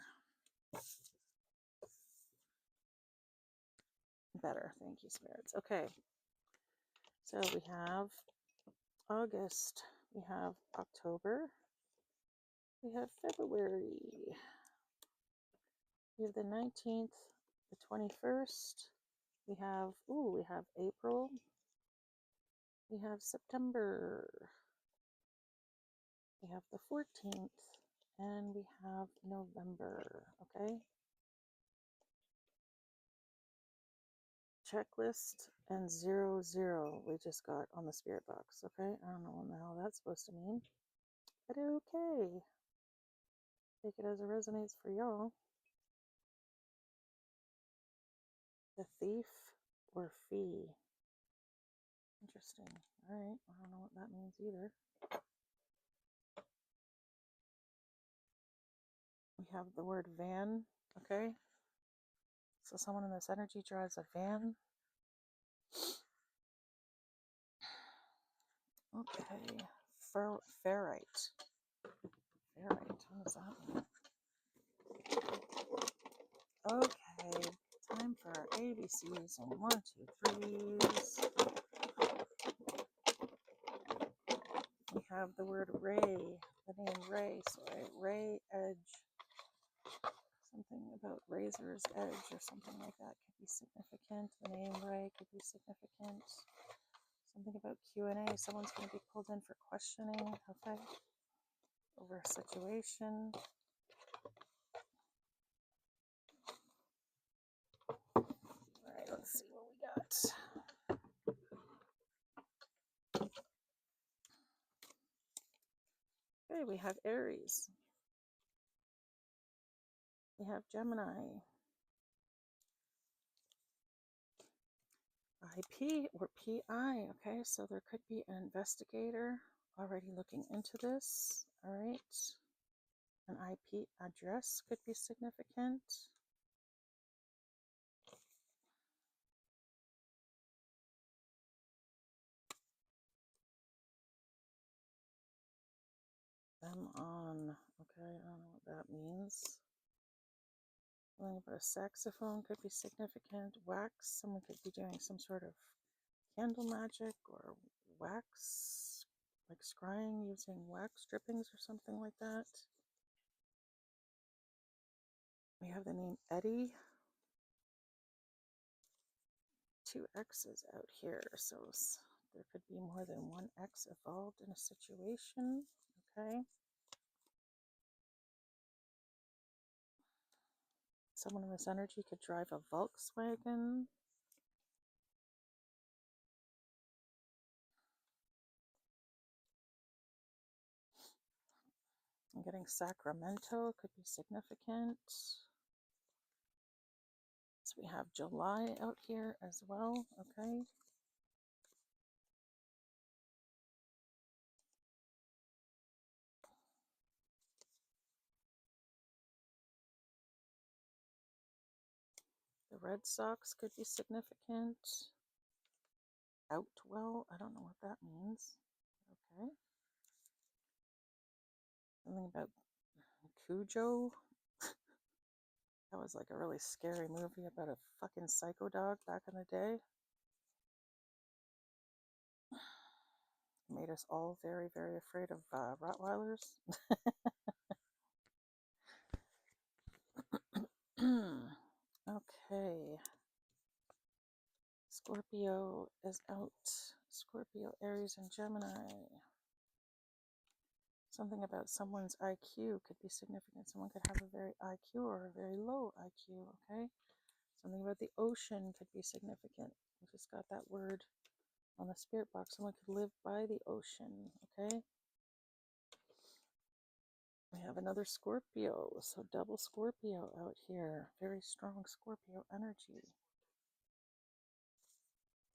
Better. Thank you, spirits. Okay. So we have August. We have October. We have February. We have the 19th, the 21st. We have April. We have September. We have the 14th. And we have November. Okay. Checklist and 0, 0 we just got on the spirit box. Okay. I don't know what the hell that's supposed to mean. But okay. Take it as it resonates for y'all. The thief or fee. Interesting. All right. I don't know what that means either. We have the word van. Okay. So someone in this energy drives a van. Okay. Ferrite. Ferrite. What does that mean? Okay. Time for our ABCs and 1, 2, 3s. We have the word Ray, the name Ray, so Ray Edge, something about Razor's Edge or something like that could be significant. The name Ray could be significant. Something about Q&A, someone's going to be pulled in for questioning, okay, over a situation. All right, let's see what we got. Okay, we have Aries. We have Gemini. IP or PI, okay, so there could be an investigator already looking into this, all right. An IP address could be significant. Them on, okay, I don't know what that means. Something about a saxophone could be significant. Wax, someone could be doing some sort of candle magic or wax, like scrying using wax drippings or something like that. We have the name Eddie. 2 X's out here, so there could be more than one X involved in a situation, okay? Someone in this energy could drive a Volkswagen. I'm getting Sacramento, could be significant. So we have July out here as well, okay? The Red Sox could be significant. Outwell, I don't know what that means. Okay. Something about Cujo. That was like a really scary movie about a fucking psycho dog back in the day. Made us all very, very afraid of Rottweilers. Okay. Scorpio is out. Scorpio, Aries, and Gemini. Something about someone's IQ could be significant. Someone could have a very IQ or a very low IQ, okay? Something about the ocean could be significant. We just got that word on the spirit box. Someone could live by the ocean, okay? We have another Scorpio, so double Scorpio out here. Very strong Scorpio energy.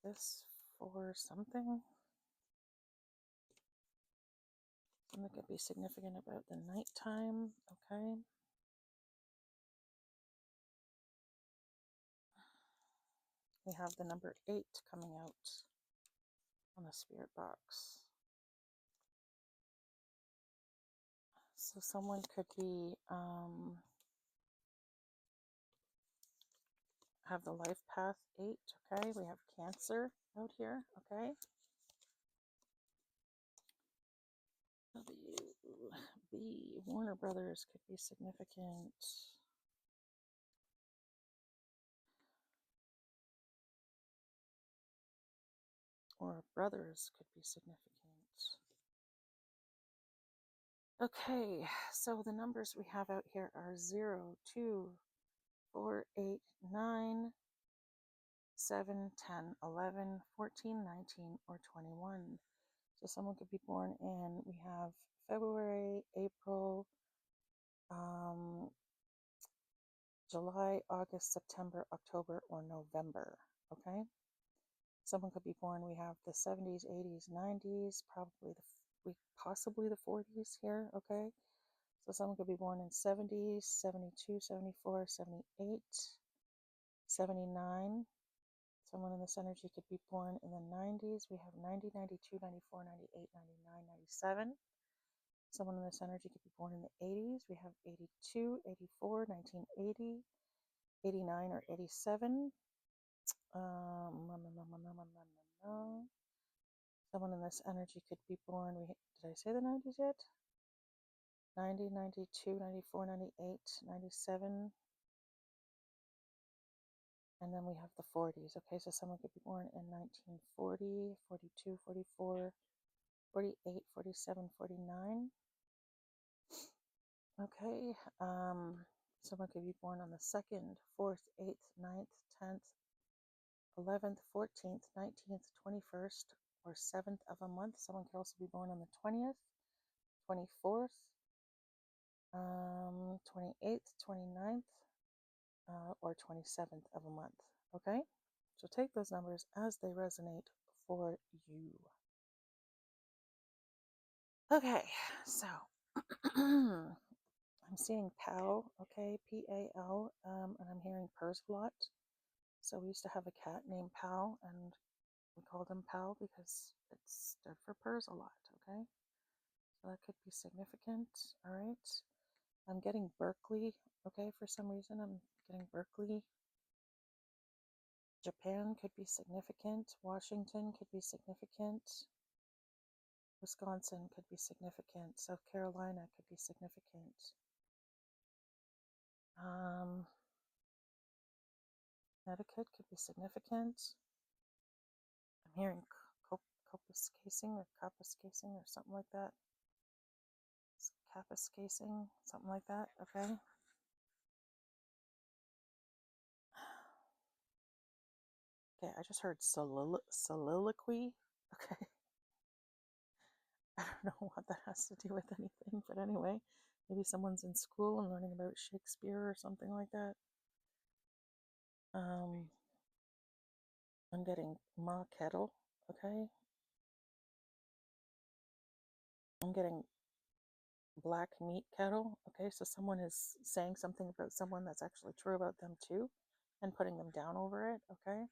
This for something. Something could be significant about the nighttime, okay? We have the number 8 coming out on the spirit box. So someone could be have the life path 8, okay? We have Cancer out here, okay? The Warner Brothers could be significant. Or brothers could be significant. Okay, so the numbers we have out here are 0, 2, 4, 8, 9, 7, 10, 11, 14, 19, or 21. So someone could be born in, we have February, April, July, August, September, October, or November, okay? Someone could be born, we have the 70s, 80s, 90s, possibly the 40s here, okay? So someone could be born in 70s, 72, 74, 78, 79. Someone in this energy could be born in the 90s. We have 90, 92, 94, 98, 99, 97. Someone in this energy could be born in the 80s. We have 82, 84, 1980, 89, or 87. Someone in this energy could be born, did I say the 90s yet? 90, 92, 94, 98, 97. And then we have the 40s. Okay, so someone could be born in 1940, 42, 44, 48, 47, 49. Okay, someone could be born on the 2nd, 4th, 8th, 9th, 10th, 11th, 14th, 19th, 21st, or 7th of a month. Someone could also be born on the 20th, 24th, 28th, 29th, or 27th of a month. Okay, so take those numbers as they resonate for you. Okay, so I'm seeing Pal, okay, P-A-L, and I'm hearing Perslot. So we used to have a cat named Pal, and we called him Pal because it stood for purrs a lot, okay? So that could be significant, all right? I'm getting Berkeley, okay, for some reason I'm getting Berkeley. Japan could be significant. Washington could be significant. Wisconsin could be significant. South Carolina could be significant. Connecticut could be significant. I'm hearing Copus casing or something like that. Capus casing, something like that, okay? Okay, I just heard soliloquy, okay? I don't know what that has to do with anything, but anyway, maybe someone's in school and learning about Shakespeare or something like that. I'm getting Ma Kettle, okay? I'm getting Black Meat Kettle, okay? So someone is saying something about someone that's actually true about them too. and putting them down over it, okay?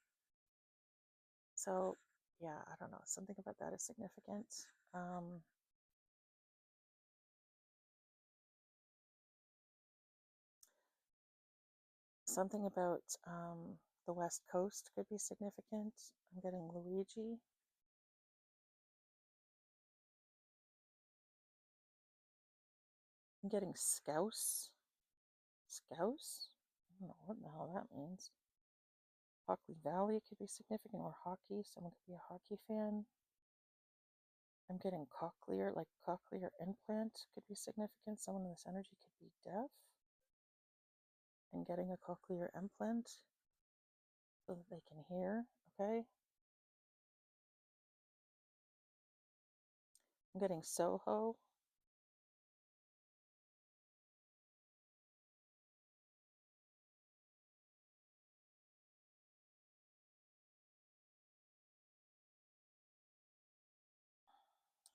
So, yeah, I don't know. Something about that is significant. Something about the West Coast could be significant. I'm getting Luigi. I'm getting Scouse. Scouse? I don't know what the hell that means. Hockley Valley could be significant, or hockey. Someone could be a hockey fan. I'm getting cochlear, like cochlear implant could be significant. Someone in this energy could be deaf and getting a cochlear implant so that they can hear, okay? I'm getting Soho.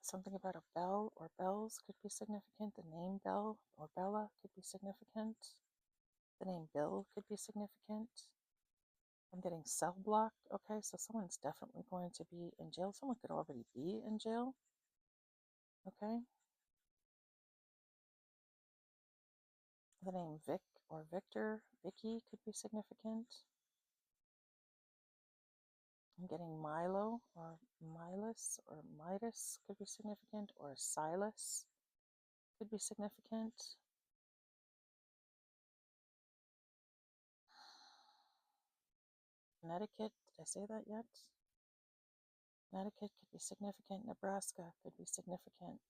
Something about a bell or bells could be significant. The name Bell or Bella could be significant. The name Bill could be significant. I'm getting cell block. Okay, so someone's definitely going to be in jail. Someone could already be in jail. Okay. The name Vic or Victor, Vicky could be significant. I'm getting Milo or Milas or Midas could be significant, or Silas could be significant. Connecticut, did I say that yet? Connecticut could be significant. Nebraska could be significant.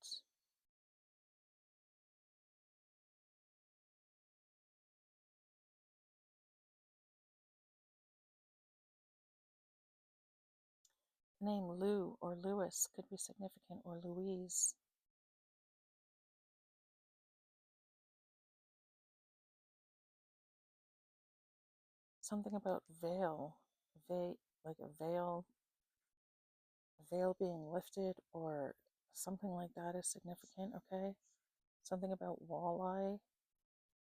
The name Lou or Lewis could be significant, or Louise. Something about veil, like a veil being lifted, or something like that is significant, okay? Something about walleye,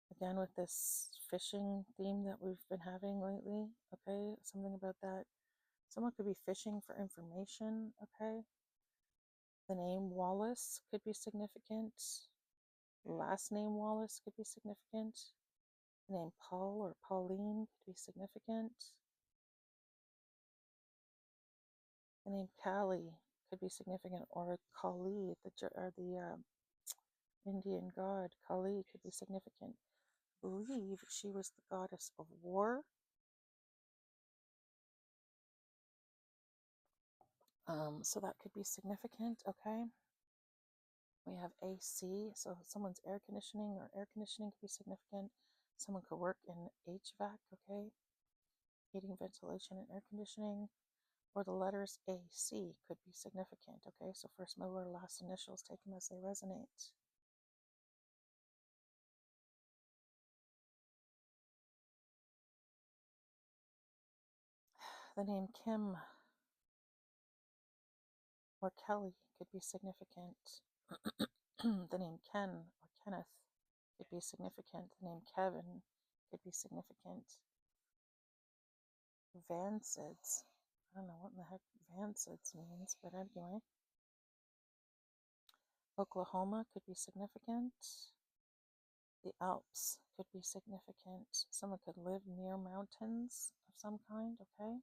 again with this fishing theme that we've been having lately, okay? Something about that. Someone could be fishing for information, okay? The name Wallace could be significant. Last name Wallace could be significant. The name Paul or Pauline could be significant. The name Kali could be significant, or Kali, the Indian god. Kali could be significant. I believe she was the goddess of war. So that could be significant, okay? We have AC, so someone's air conditioning or air conditioning could be significant. Someone could work in HVAC, okay? Heating, ventilation, and air conditioning. Or the letters AC could be significant, okay? So first, middle, or last initials, take them as they resonate. The name Kim or Kelly could be significant. The name Ken or Kenneth could be significant. The name Kevin could be significant. Vansids. I don't know what in the heck Vansids means, but anyway. Oklahoma could be significant. The Alps could be significant. Someone could live near mountains of some kind, okay?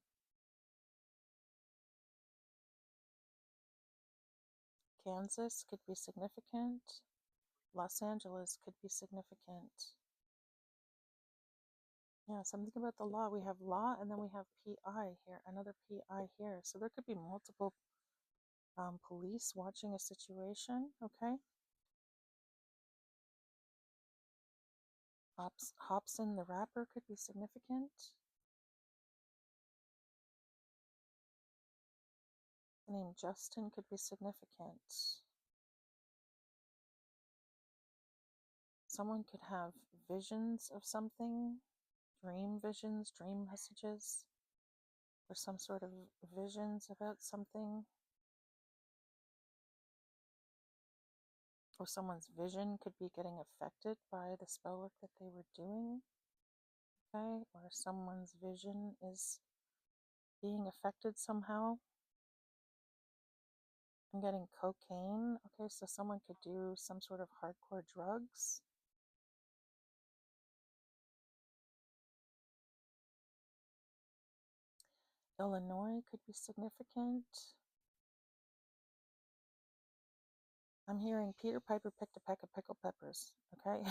Kansas could be significant. Los Angeles could be significant. Yeah, something about the law. We have law, and then we have PI here, another PI here. So there could be multiple police watching a situation, okay? Hobson the rapper could be significant. The name Justin could be significant. Someone could have visions of something, dream visions, dream messages, or some sort of visions about something. Or someone's vision could be getting affected by the spell work that they were doing. okay? Or someone's vision is being affected somehow. I'm getting cocaine, okay? So someone could do some sort of hardcore drugs. Illinois could be significant. I'm hearing Peter Piper picked a peck of pickled peppers, okay?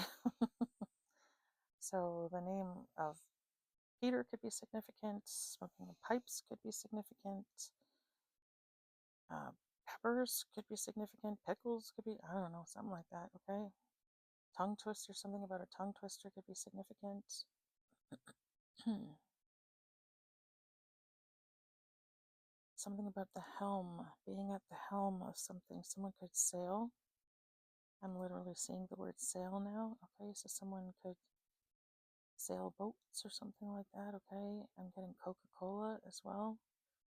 So the name of Peter could be significant. Smoking pipes could be significant. Peppers could be significant. Pickles could be, I don't know, something like that, okay? Tongue twister, something about a tongue twister could be significant. Something about the helm, being at the helm of something. Someone could sail. I'm literally seeing the word sail now, okay? So someone could sail boats or something like that, okay? I'm getting Coca-Cola as well.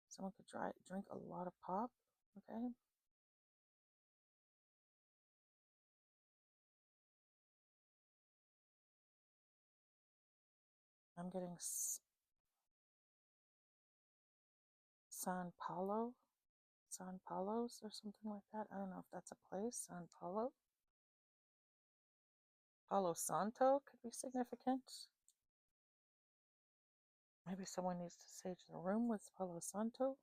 Someone could drink a lot of pop, okay? I'm getting San Paulo, San Paulos or something like that. I don't know if that's a place, San Paulo. Palo Santo could be significant. Maybe someone needs to sage the room with Palo Santo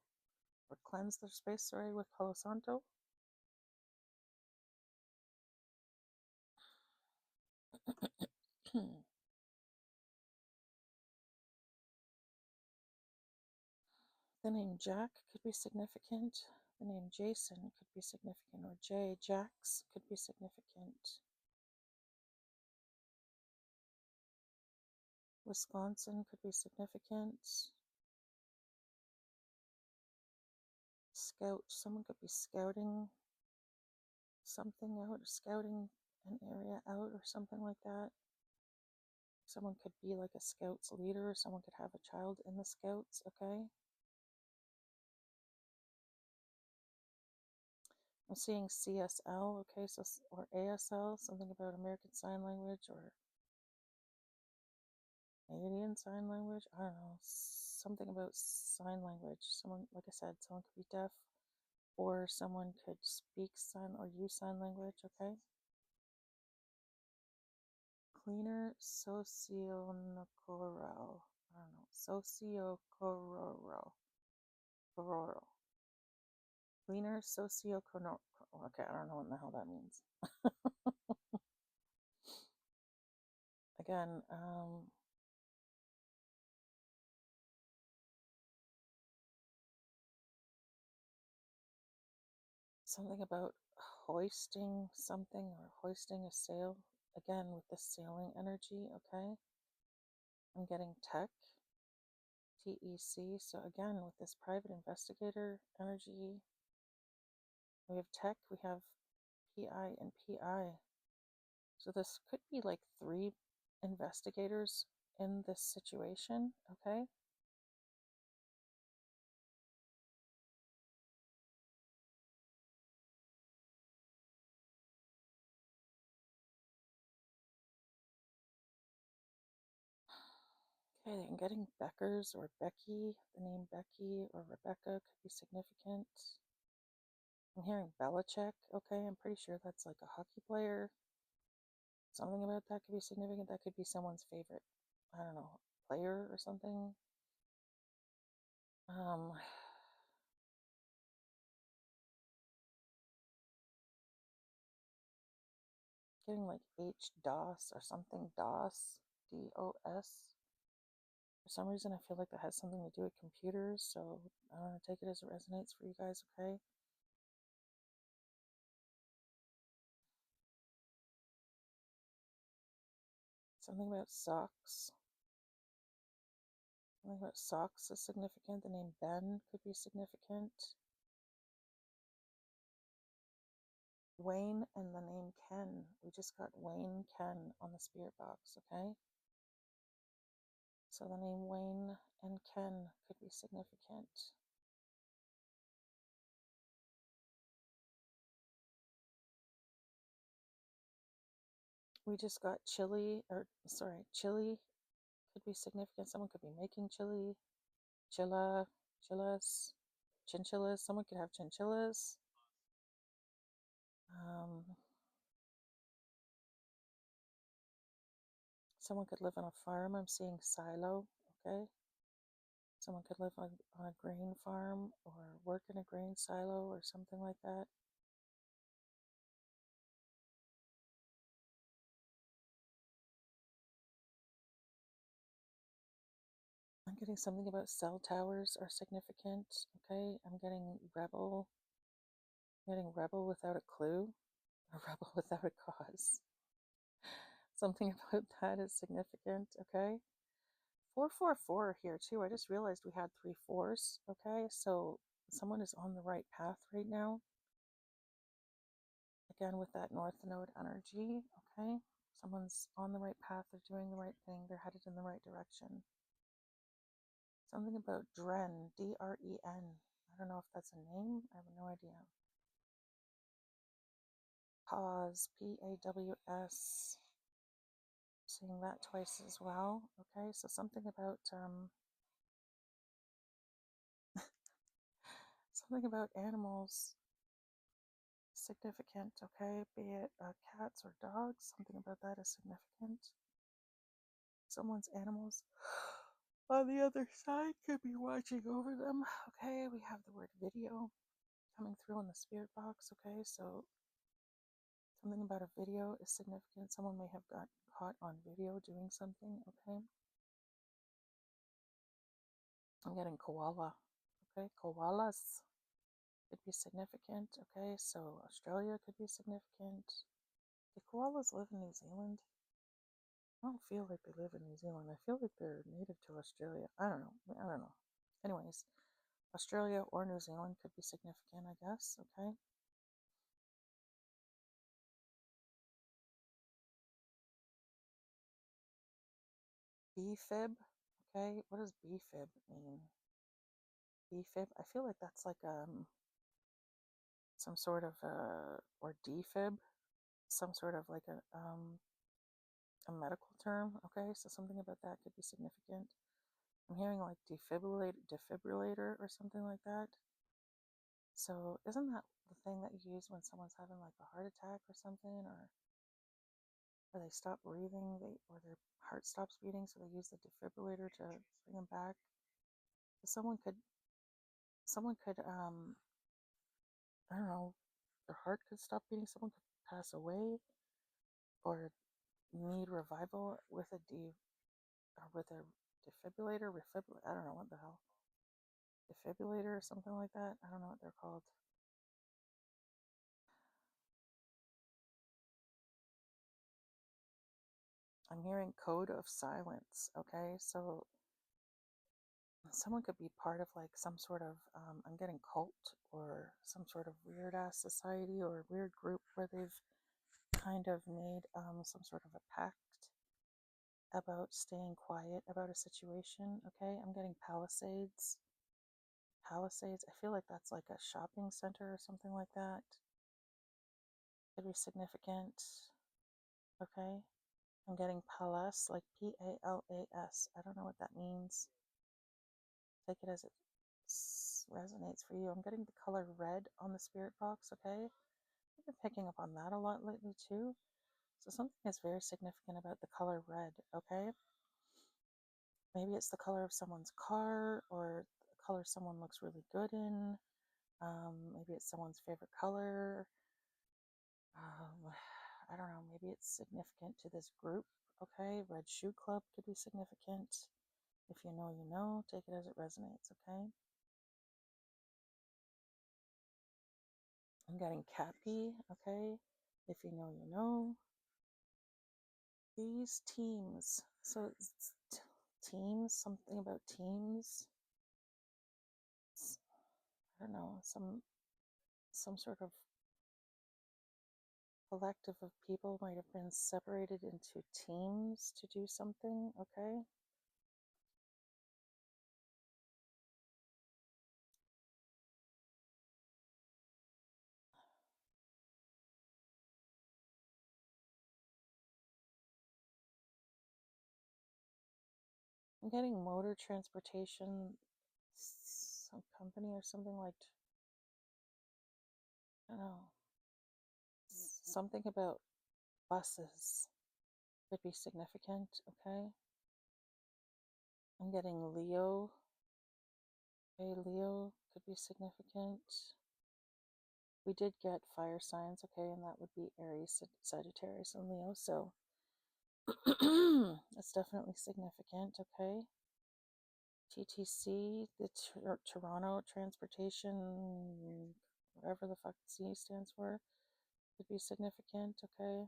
or cleanse their space, sorry, with Palo Santo. The name Jack could be significant. The name Jason could be significant, or Jax could be significant. Wisconsin could be significant. Scout, someone could be scouting something out, or scouting an area out, or something like that. Someone could be like a Scouts leader, someone could have a child in the Scouts, okay? I'm seeing CSL, okay, so, or ASL, something about American Sign Language or Canadian Sign Language, I don't know, something about sign language. Someone, like I said, someone could be deaf, or someone could speak sign or use sign language, okay? Cleaner socio-corral. I don't know. Socio-corral. Cleaner socio-corral. Okay, I don't know what the hell that means. Again, something about hoisting something or hoisting a sail. Again, with the sailing energy, okay? I'm getting tech. TEC. So again, with this private investigator energy, we have tech, we have PI and PI. So this could be like 3 investigators in this situation, okay? Okay, I'm getting Beckers or Becky. The name Becky or Rebecca could be significant. I'm hearing Belichick. Okay, I'm pretty sure that's like a hockey player. Something about that could be significant. That could be someone's favorite, I don't know, player or something. Getting like HDOS or something, DOS, DOS. For some reason, I feel like that has something to do with computers, so I'm going to take it as it resonates for you guys, okay? Something about socks. Something about socks is significant. The name Ben could be significant. Wayne and the name Ken. We just got Wayne Ken on the spirit box, okay? So the name Wayne and Ken could be significant. We just got Chili could be significant. Someone could be making chillas, chinchillas. Someone could have chinchillas. Someone could live on a farm. I'm seeing silo, okay? Someone could live on a grain farm or work in a grain silo or something like that. I'm getting something about cell towers are significant, okay? I'm getting rebel without a clue, a rebel without a cause. Something about that is significant, okay? 444 here too. I just realized we had 3 4s, okay? So someone is on the right path right now. Again, with that North Node energy, okay? Someone's on the right path, they're doing the right thing, they're headed in the right direction. Something about Dren, D-R-E-N. I don't know if that's a name, I have no idea. Pause, P-A-W-S. Seeing that twice as well, okay? So something about, something about animals. Significant, okay? Be it cats or dogs, something about that is significant. Someone's animals on the other side could be watching over them, okay? We have the word video coming through in the spirit box, okay? So something about a video is significant. Someone may have got caught on video doing something, okay? I'm getting koala, okay? Koalas could be significant, okay? So Australia could be significant. Do koalas live in New Zealand? I don't feel like they live in New Zealand. I feel like they're native to Australia. I don't know. Anyways, Australia or New Zealand could be significant, I guess, okay? BFib, okay? What does BFib mean? BFib, I feel like that's like some sort of or defib, some sort of like a medical term, okay? So something about that could be significant. I'm hearing like defibrillator or something like that. So isn't that the thing that you use when someone's having like a heart attack or something, or they stop breathing, or their heart stops beating, so they use the defibrillator to bring them back? Someone could I don't know, their heart could stop beating, someone could pass away or need revival with a defibrillator, I don't know what the hell, defibrillator or something like that. I don't know what they're called. I'm hearing code of silence, okay? So someone could be part of like some sort of, I'm getting cult or some sort of weird ass society or weird group where they've kind of made some sort of a pact about staying quiet about a situation, okay? I'm getting Palisades. Palisades, I feel like that's like a shopping center or something like that. Could be significant, okay? I'm getting Palace, like P-A-L-A-S. I don't know what that means. Take it as it resonates for you. I'm getting the color red on the spirit box, okay? I've been picking up on that a lot lately too. So something is very significant about the color red, okay? Maybe it's the color of someone's car or the color someone looks really good in. Maybe it's someone's favorite color. I don't know, maybe it's significant to this group, okay? Red Shoe Club could be significant. If you know, you know. Take it as it resonates, okay? I'm getting Cappy, okay? If you know, you know. These teams. So it's teams, something about teams. I don't know, some sort of collective of people might have been separated into teams to do something, okay? I'm getting motor transportation, some company or something like, I don't know, something about buses could be significant, okay? I'm getting Leo. Okay, Leo could be significant. We did get fire signs, okay, and that would be Aries, Sagittarius, and Leo, so that's definitely significant, okay? TTC, the Toronto Transportation, whatever the fuck C stands for, could be significant, okay?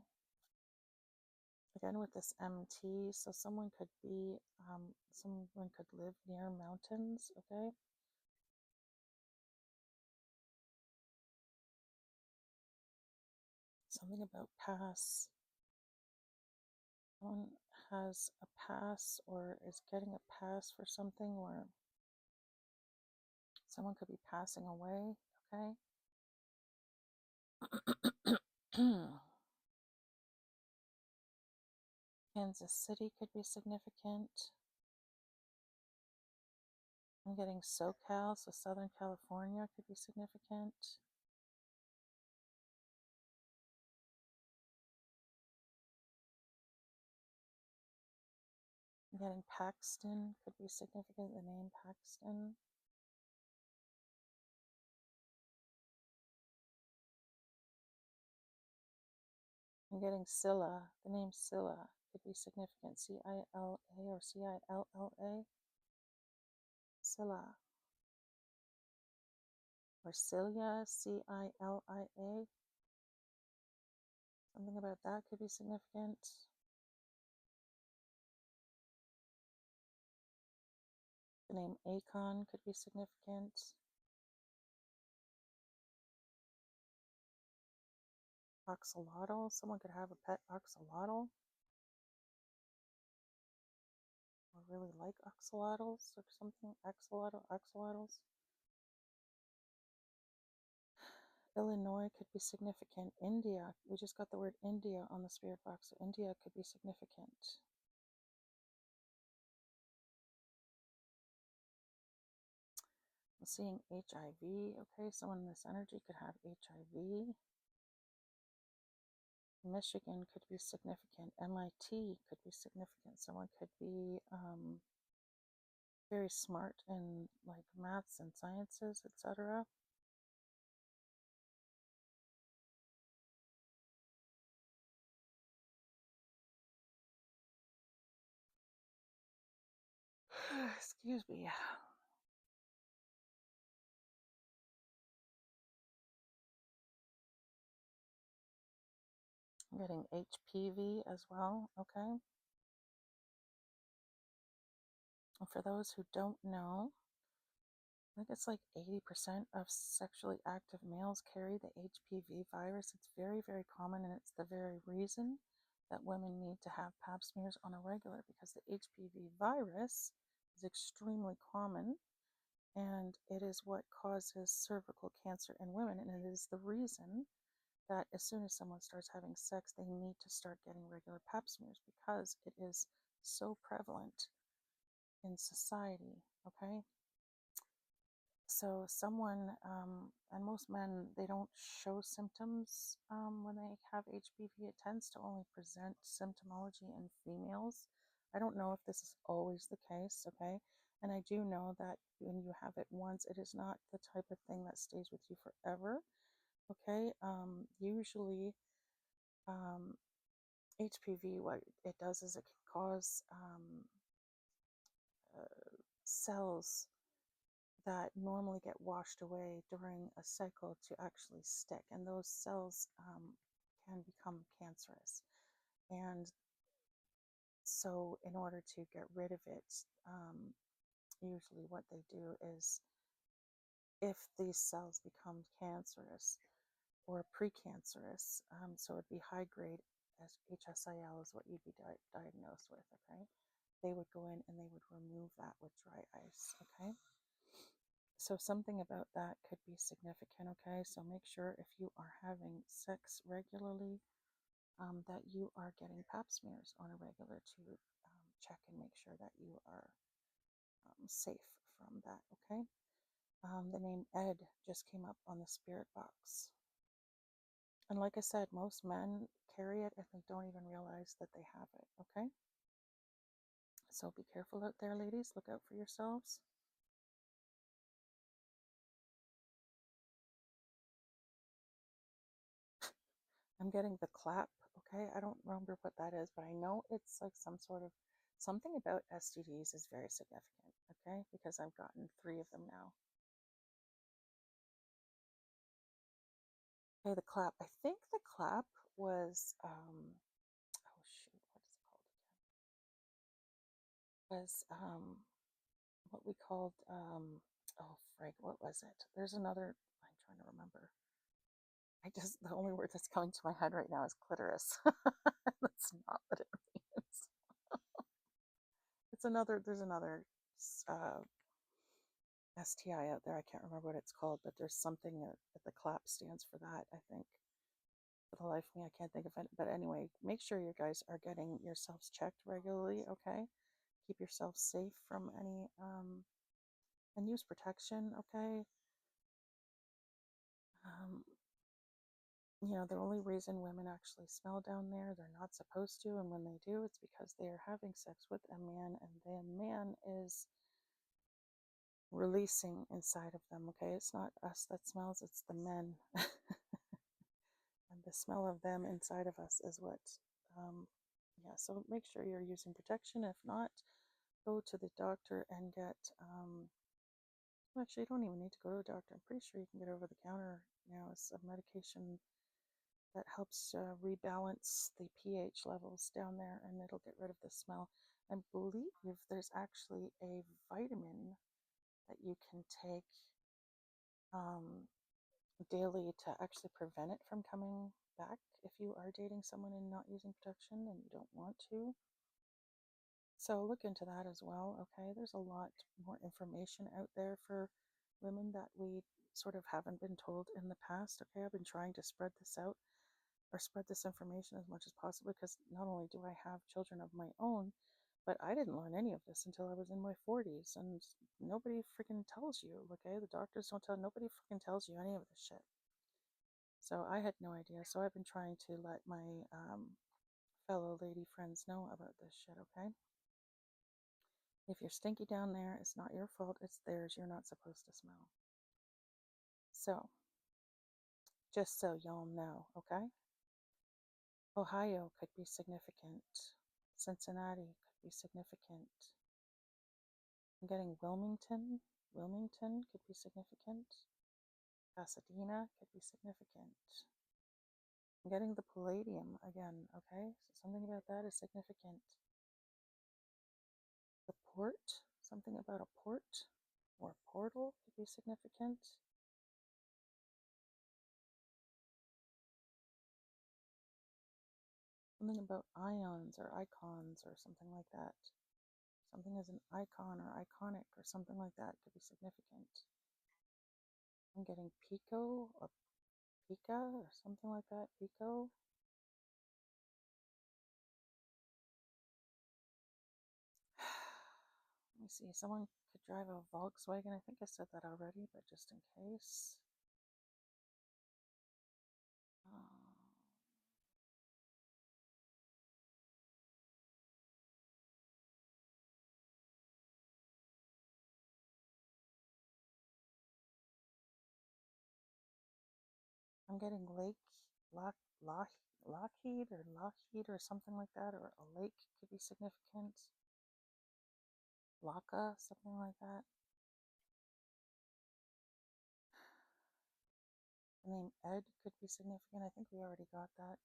Again with this MT, so someone could be, someone could live near mountains, okay? Something about pass. Someone has a pass or is getting a pass for something, or someone could be passing away, okay? Kansas City could be significant. I'm getting SoCal, so Southern California could be significant. I'm getting Paxton could be significant, the name Paxton. I'm getting Scylla, the name Scylla could be significant, C-I-L-A or C-I-L-L-A. Scylla. Or Cilia, C-I-L-I-A. Something about that could be significant. The name Akon could be significant. Axolotl, someone could have a pet axolotl. Or really like axolotls or something. Axolotls. Illinois could be significant. India, we just got the word India on the spirit box, so India could be significant. I'm seeing HIV, okay, someone in this energy could have HIV. Michigan could be significant. MIT could be significant. Someone could be very smart in like maths and sciences, etc. Excuse me. I'm getting HPV as well, okay? And for those who don't know, I think it's like 80% of sexually active males carry the HPV virus. It's very, very common, and it's the very reason that women need to have pap smears on a regular, because the HPV virus is extremely common, and it is what causes cervical cancer in women, and it is the reason that as soon as someone starts having sex, they need to start getting regular pap smears, because it is so prevalent in society, okay? So someone, and most men, they don't show symptoms when they have HPV. It tends to only present symptomology in females. I don't know if this is always the case, okay? And I do know that when you have it once, it is not the type of thing that stays with you forever, okay? Usually, HPV, what it does is it can cause cells that normally get washed away during a cycle to actually stick, and those cells can become cancerous. And so in order to get rid of it, usually what they do is, if these cells become cancerous or precancerous, so it'd be high grade as HSIL is what you'd be diagnosed with, okay? They would go in and they would remove that with dry ice, okay? So something about that could be significant, okay? So make sure if you are having sex regularly, that you are getting pap smears on a regular to check and make sure that you are safe from that, okay? The name Ed just came up on the spirit box. And like I said, most men carry it and they don't even realize that they have it, okay? So be careful out there, ladies. Look out for yourselves. I'm getting the clap, okay? I don't remember what that is, but I know it's like some sort of something about STDs is very significant, okay? Because I've gotten 3 of them now. Okay, the clap. I think the clap was, oh shoot, what is it called again? Was what we called, oh frig, what was it? There's another, I'm trying to remember. The only word that's coming to my head right now is clitoris. That's not what it means. There's another uh, STI out there. I can't remember what it's called, but there's something that the clap stands for that, I think. For the life of me, I can't think of it. But anyway, make sure you guys are getting yourselves checked regularly, okay? Keep yourself safe from any, and use protection, okay? Um, the only reason women actually smell down there, they're not supposed to, and when they do, it's because they are having sex with a man, and the man is releasing inside of them, okay? It's not us that smells, it's the men. And the smell of them inside of us is what, yeah, so make sure you're using protection. If not, go to the doctor and get, actually, you don't even need to go to a doctor. I'm pretty sure you can get over the counter now. It's a medication that helps rebalance the pH levels down there, and it'll get rid of the smell. I believe there's actually a vitamin that you can take daily to actually prevent it from coming back if you are dating someone and not using protection and you don't want to. So look into that as well, okay? There's a lot more information out there for women that we sort of haven't been told in the past, okay? I've been trying to spread this out or spread this information as much as possible because not only do I have children of my own, but I didn't learn any of this until I was in my 40s, and nobody freaking tells you, okay? The doctors don't tell, nobody freaking tells you any of this shit. So I had no idea. So I've been trying to let my fellow lady friends know about this shit, okay? If you're stinky down there, it's not your fault, it's theirs. You're not supposed to smell. So, just so y'all know, okay? Ohio could be significant. Cincinnati could be significant. I'm getting Wilmington. Wilmington could be significant. Pasadena could be significant. I'm getting the Palladium again, okay? So something about that is significant. The port, something about a port or portal could be significant. Something about ions or icons or something like that. Something as an icon or iconic or something like that could be significant. I'm getting Pico or Pika or something like that. Pico. Let me see. Someone could drive a Volkswagen. I think I said that already, but just in case. I'm getting Lockheed or something like that, or a lake could be significant. Laka, something like that. The name Ed could be significant. I think we already got that.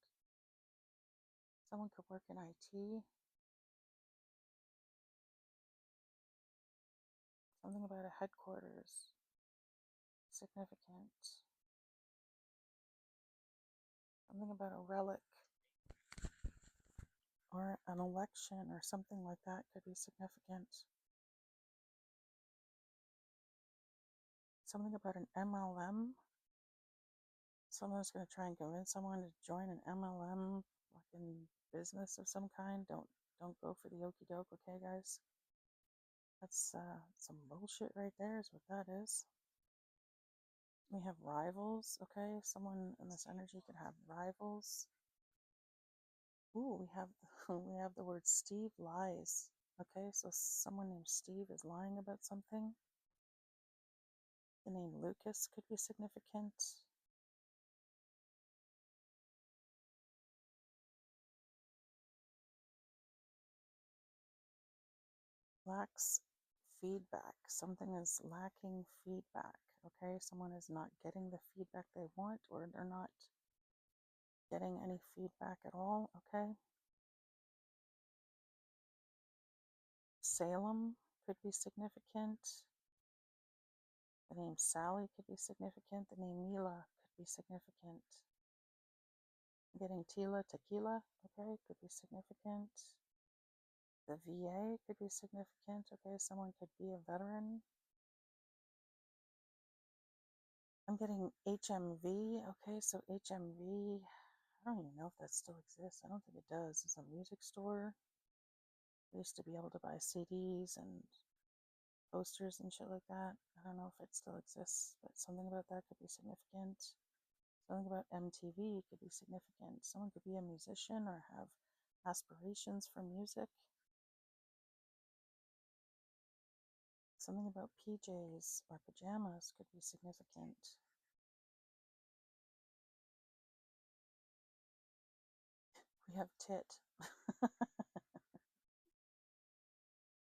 Someone could work in IT. Something about a headquarters. Significant. Something about a relic or an election or something like that could be significant. Something about an MLM. Someone's going to try and convince someone to join an MLM, like in business of some kind. Don't go for the okey doke, okay, guys? That's some bullshit right there, is what that is. We have rivals, okay? Someone in this energy could have rivals. Ooh, we have we have the word Steve lies. Okay, so someone named Steve is lying about something. The name Lucas could be significant. Lacks feedback. Something is lacking feedback. Okay, someone is not getting the feedback they want, or they're not getting any feedback at all. Okay. Salem could be significant. The name Sally could be significant. The name Mila could be significant. Getting Tila, tequila, okay, could be significant. The VA could be significant. Okay, someone could be a veteran. I'm getting HMV. Okay, so HMV, I don't even know if that still exists. I don't think it does. It's a music store. I used to be able to buy CDs and posters and shit like that. I don't know if it still exists, but something about that could be significant. Something about MTV could be significant. Someone could be a musician or have aspirations for music. Something about PJs or pajamas could be significant. We have tit.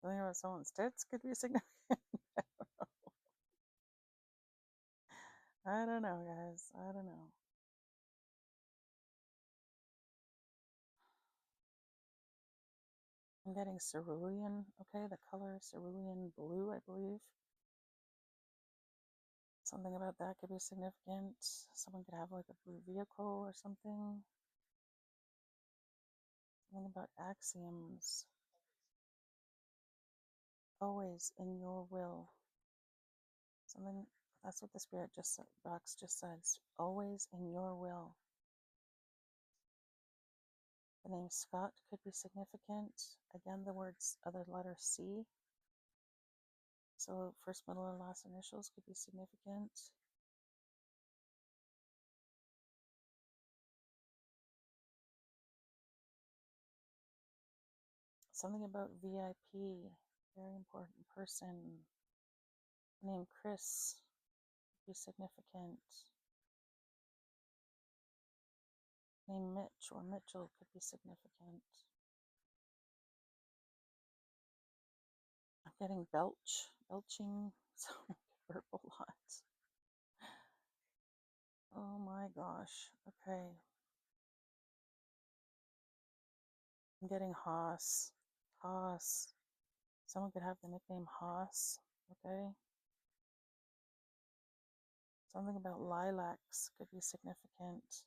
Something about someone's tits could be significant. I don't know, guys. I don't know. I'm getting cerulean. Okay, the color cerulean blue, I believe. Something about that could be significant. Someone could have like a blue vehicle or something. Something about axioms. Always in your will. Something, that's what the spirit box just says. Always in your will. The name Scott could be significant. Again, the words, other letter C. So first, middle, and last initials could be significant. Something about VIP, very important person. The name Chris could be significant. The name Mitch or Mitchell could be significant. I'm getting belching, so burp a lot. Oh my gosh. Okay. I'm getting Haas. Haas. Someone could have the nickname Haas. Okay. Something about lilacs could be significant.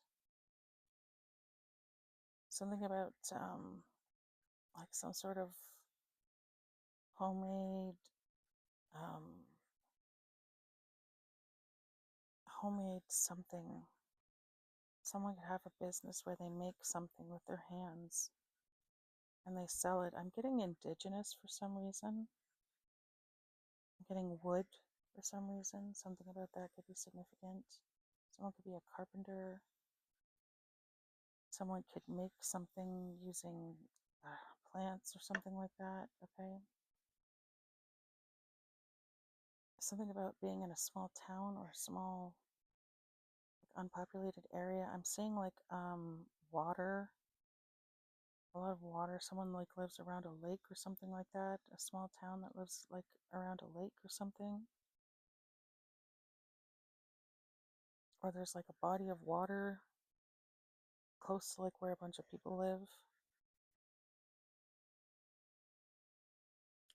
Something about like some sort of homemade homemade something. Someone could have a business where they make something with their hands and they sell it. I'm getting indigenous for some reason. I'm getting wood for some reason. Something about that could be significant. Someone could be a carpenter. Someone could make something using plants or something like that. Okay. Something about being in a small town or a small unpopulated area. I'm seeing like water, a lot of water. Someone like lives around a lake or something like that. A small town that lives like around a lake or something. Or there's like a body of water close to like where a bunch of people live.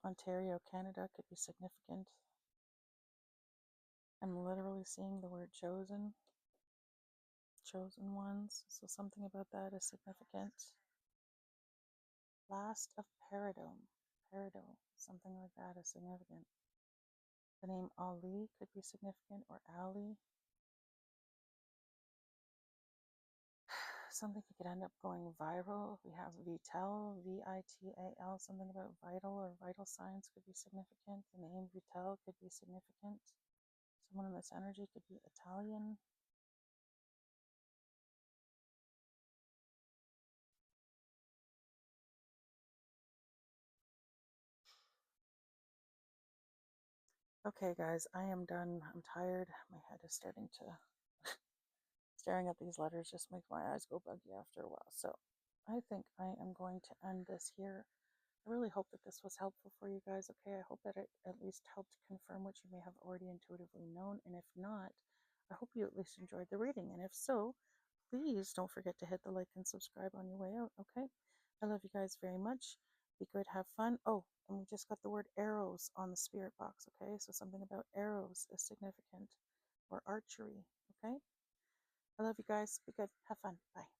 Ontario, Canada could be significant. I'm literally seeing the word chosen. Chosen ones. So something about that is significant. Last of Peridome. Peridome. Something like that is significant. The name Ali could be significant, or Ali. something could end up going viral. We have Vital, Vital, something about vital or vital signs could be significant. The name Vital could be significant. Someone in this energy could be Italian. Okay, guys, I am done. I'm tired. My head is starting to. Staring at these letters just makes my eyes go buggy after a while. So I think I am going to end this here. I really hope that this was helpful for you guys. Okay, I hope that it at least helped confirm what you may have already intuitively known. And if not, I hope you at least enjoyed the reading. And if so, please don't forget to hit the like and subscribe on your way out. Okay, I love you guys very much. Be good, have fun. Oh, and we just got the word arrows on the spirit box. Okay, so something about arrows is significant, or archery. Okay, I love you guys. Be good, have fun. Bye.